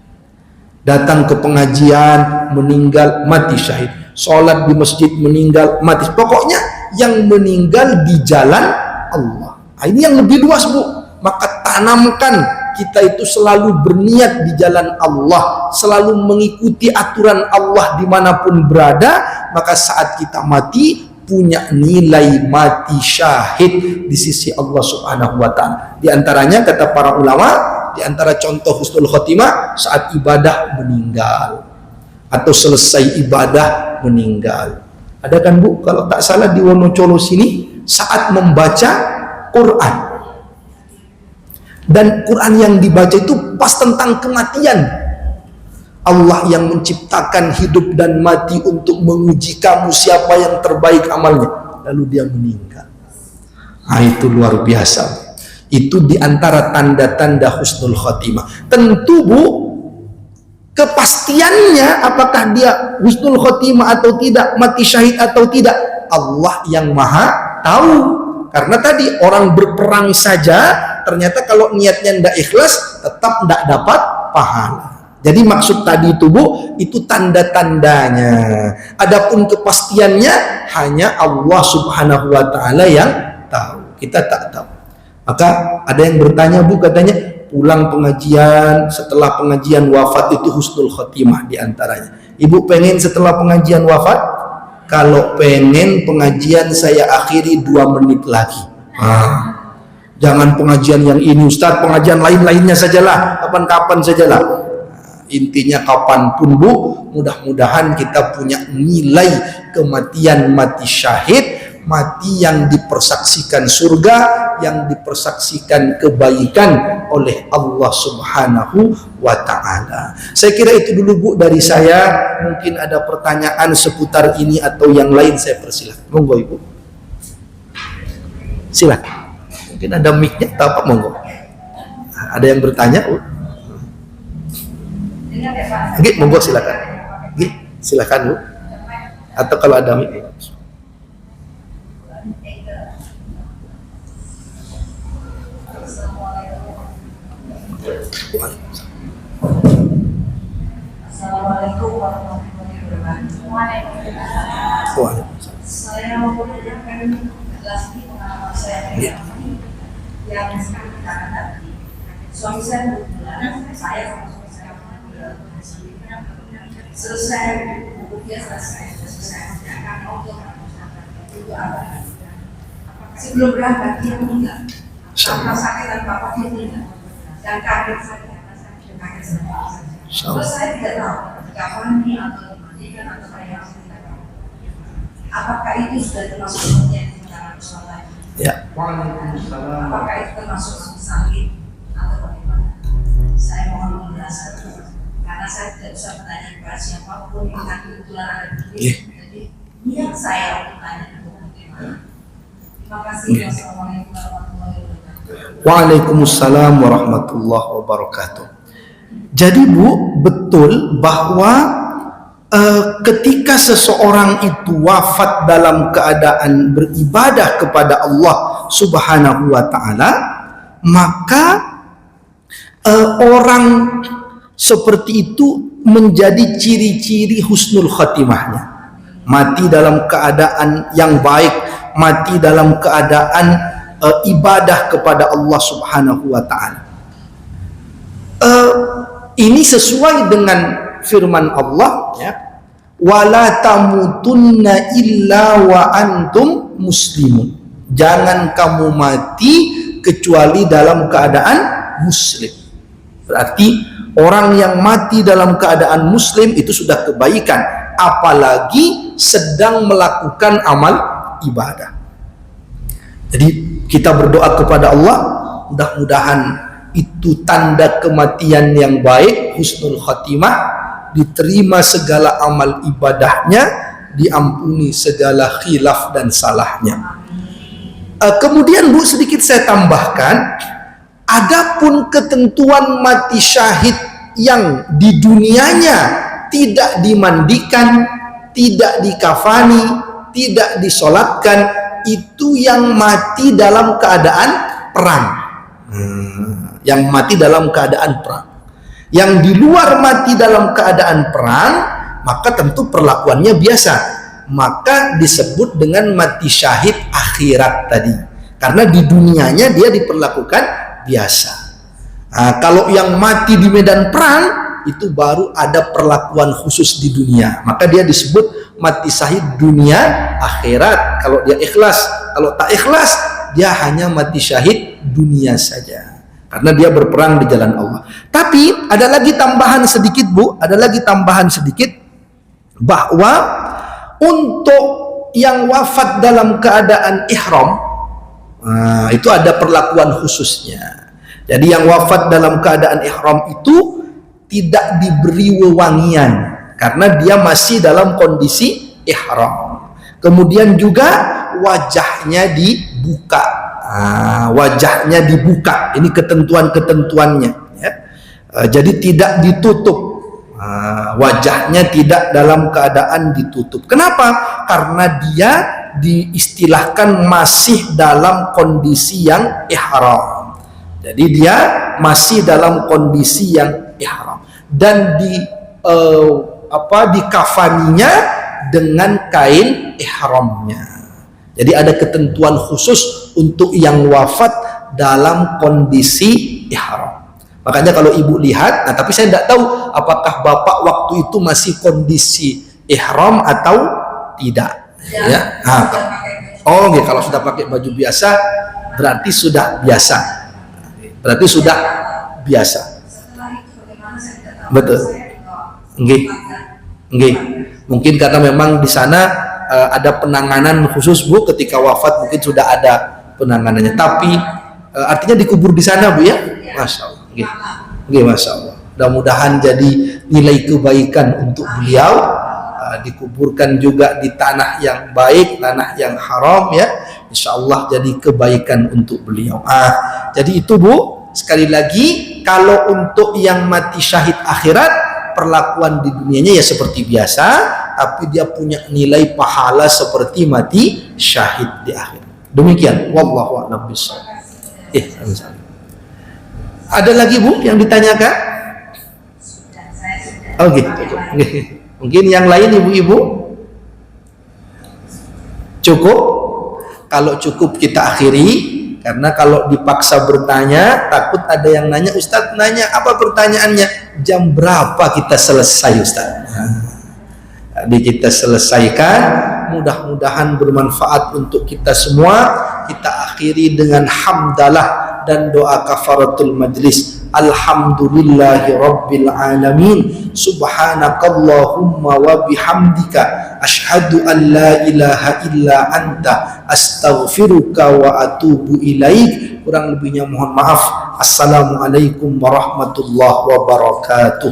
Datang ke pengajian, meninggal, mati syahid. Sholat di masjid, meninggal, mati. Pokoknya yang meninggal di jalan Allah. Ini yang lebih luas Bu. Maka tanamkan kita itu selalu berniat di jalan Allah, selalu mengikuti aturan Allah dimanapun berada, maka saat kita mati punya nilai mati syahid di sisi Allah Subhanahu wa ta'ala. Di antaranya kata para ulama, di antara contoh husnul khotimah saat ibadah meninggal atau selesai ibadah meninggal. Ada kan Bu, kalau tak salah di Wonocolo sini saat membaca Quran. Dan Quran yang dibaca itu pas tentang kematian. Allah yang menciptakan hidup dan mati untuk menguji kamu siapa yang terbaik amalnya. Lalu dia meninggal. Nah, itu luar biasa. Itu diantara tanda-tanda husnul khotimah. Tentu Bu, kepastiannya apakah dia husnul khotimah atau tidak, mati syahid atau tidak, Allah yang maha tahu. Karena tadi orang berperang saja ternyata kalau niatnya tidak ikhlas tetap tidak dapat pahala. Jadi maksud tadi itu Bu, itu tanda-tandanya. Adapun kepastiannya hanya Allah Subhanahu wa taala yang tahu. Kita tak tahu. Maka ada yang bertanya Bu, katanya pulang pengajian, setelah pengajian wafat itu husnul khotimah diantaranya. Ibu pengen setelah pengajian wafat? Kalau pengen pengajian saya akhiri 2 menit lagi. Jangan pengajian yang ini Ustaz, pengajian lain-lainnya sajalah, kapan-kapan sajalah. Intinya kapanpun Bu, mudah-mudahan kita punya nilai kematian mati syahid, mati yang dipersaksikan surga, yang dipersaksikan kebaikan oleh Allah Subhanahu wa ta'ala. Saya kira itu dulu Bu dari saya. Mungkin ada pertanyaan seputar ini atau yang lain, saya persilahkan. Monggo Ibu, silakan. Mungkin ada mic-nya atau apa, monggo. Ada yang bertanya Bu? Oke, monggo silakan. Oke, silakan Bu. Atau kalau ada mic. Assalamualaikum warahmatullahi wabarakatuh. Waalaikumsalam. Saya mau menanyakan lagi pengalaman saya yang sekarang dikatakan suami saya berbulan, saya sama suami saya selesai bukunya selesai akan untuk itu apa? Sebelum berangkat dia meninggal karena sakit dan bapak dia meninggal dan kaget saya kaget saya. Terus saya tidak tahu kapan ini atau dimandikan atau saya tidak tahu. Apakah itu sudah termasuk yang diminta sholat? Ya. Apakah itu termasuk sakit atau bagaimana? Saya mohon penjelasan karena saya tidak bisa bertanya kepada siapapun yang nanti kebetulan ada di sini. Jadi niat saya untuk tanya itu bagaimana? Terima kasih. Wassalamualaikum warahmatullahi wabarakatuh. Waalaikumsalam warahmatullahi wabarakatuh. Jadi Bu, betul bahwa ketika seseorang itu wafat dalam keadaan beribadah kepada Allah Subhanahu wa ta'ala, maka orang seperti itu menjadi ciri-ciri husnul khatimahnya. Mati dalam keadaan yang baik, mati dalam keadaan ibadah kepada Allah Subhanahu wa ta'ala. Ini sesuai dengan firman Allah, ya, wala tamutunna illa wa antum muslimun. Jangan kamu mati kecuali dalam keadaan muslim. Berarti orang yang mati dalam keadaan muslim itu sudah kebaikan, apalagi sedang melakukan amal ibadah. Jadi kita berdoa kepada Allah, mudah-mudahan itu tanda kematian yang baik, husnul khatimah, diterima segala amal ibadahnya, diampuni segala khilaf dan salahnya. Kemudian Bu, sedikit saya tambahkan, adapun ketentuan mati syahid yang di dunianya tidak dimandikan, tidak dikafani, tidak disolatkan, itu yang mati dalam keadaan perang. Yang mati dalam keadaan perang. Yang di luar mati dalam keadaan perang, maka tentu perlakuannya biasa. Maka disebut dengan mati syahid akhirat tadi. Karena di dunianya dia diperlakukan biasa. Nah, kalau yang mati di medan perang, itu baru ada perlakuan khusus di dunia. Maka dia disebut mati syahid dunia akhirat. Kalau dia ikhlas, kalau tak ikhlas, dia hanya mati syahid dunia saja. Karena dia berperang di jalan Allah. Tapi ada lagi tambahan sedikit Bu, ada lagi tambahan sedikit, bahwa untuk yang wafat dalam keadaan ihram, itu ada perlakuan khususnya. Jadi yang wafat dalam keadaan ihram itu tidak diberi wewangian karena dia masih dalam kondisi ihram. Kemudian juga wajahnya dibuka. Wajahnya dibuka. Ini ketentuan-ketentuannya ya. Jadi tidak ditutup. Wajahnya tidak dalam keadaan ditutup. Kenapa? Karena dia diistilahkan masih dalam kondisi yang ihram. Jadi dia masih dalam kondisi yang ihram dan dikafaninya dengan kain ihramnya. Jadi ada ketentuan khusus untuk yang wafat dalam kondisi ihram. Makanya kalau ibu lihat, tapi saya tidak tahu apakah bapak waktu itu masih kondisi ihram atau tidak. Ya. Gitu. Kalau sudah pakai baju biasa, berarti sudah biasa. Berarti sudah biasa. Betul. Nggih. Mungkin karena memang di sana ada penanganan khusus Bu, ketika wafat mungkin sudah ada penanganannya. Tapi artinya dikubur di sana Bu ya. Masya Allah. Nggih, Masya Allah. Mudah-mudahan jadi nilai kebaikan untuk beliau. Dikuburkan juga di tanah yang baik, tanah yang haram ya. Insya Allah jadi kebaikan untuk beliau. Jadi itu Bu, sekali lagi kalau untuk yang mati syahid akhirat, perlakuan di dunianya ya seperti biasa, tapi dia punya nilai pahala seperti mati syahid di akhirat. Demikian, wallahu a'lam bishawab. Ada lagi Bu yang ditanyakan? Gitu. Mungkin yang lain ibu-ibu cukup. Kalau cukup kita akhiri, karena kalau dipaksa bertanya takut ada yang nanya, Ustadz nanya apa pertanyaannya, jam berapa kita selesai Ustadz? Jadi kita selesaikan, mudah-mudahan bermanfaat untuk kita semua. Kita akhiri dengan hamdalah dan doa kafaratul majlis. Alhamdulillahi rabbil alamin. Subhanakallahumma wa bihamdika asyhadu an la ilaha illa anta astaghfiruka wa atubu ilaik. Kurang lebihnya mohon maaf. Assalamualaikum warahmatullahi wabarakatuh.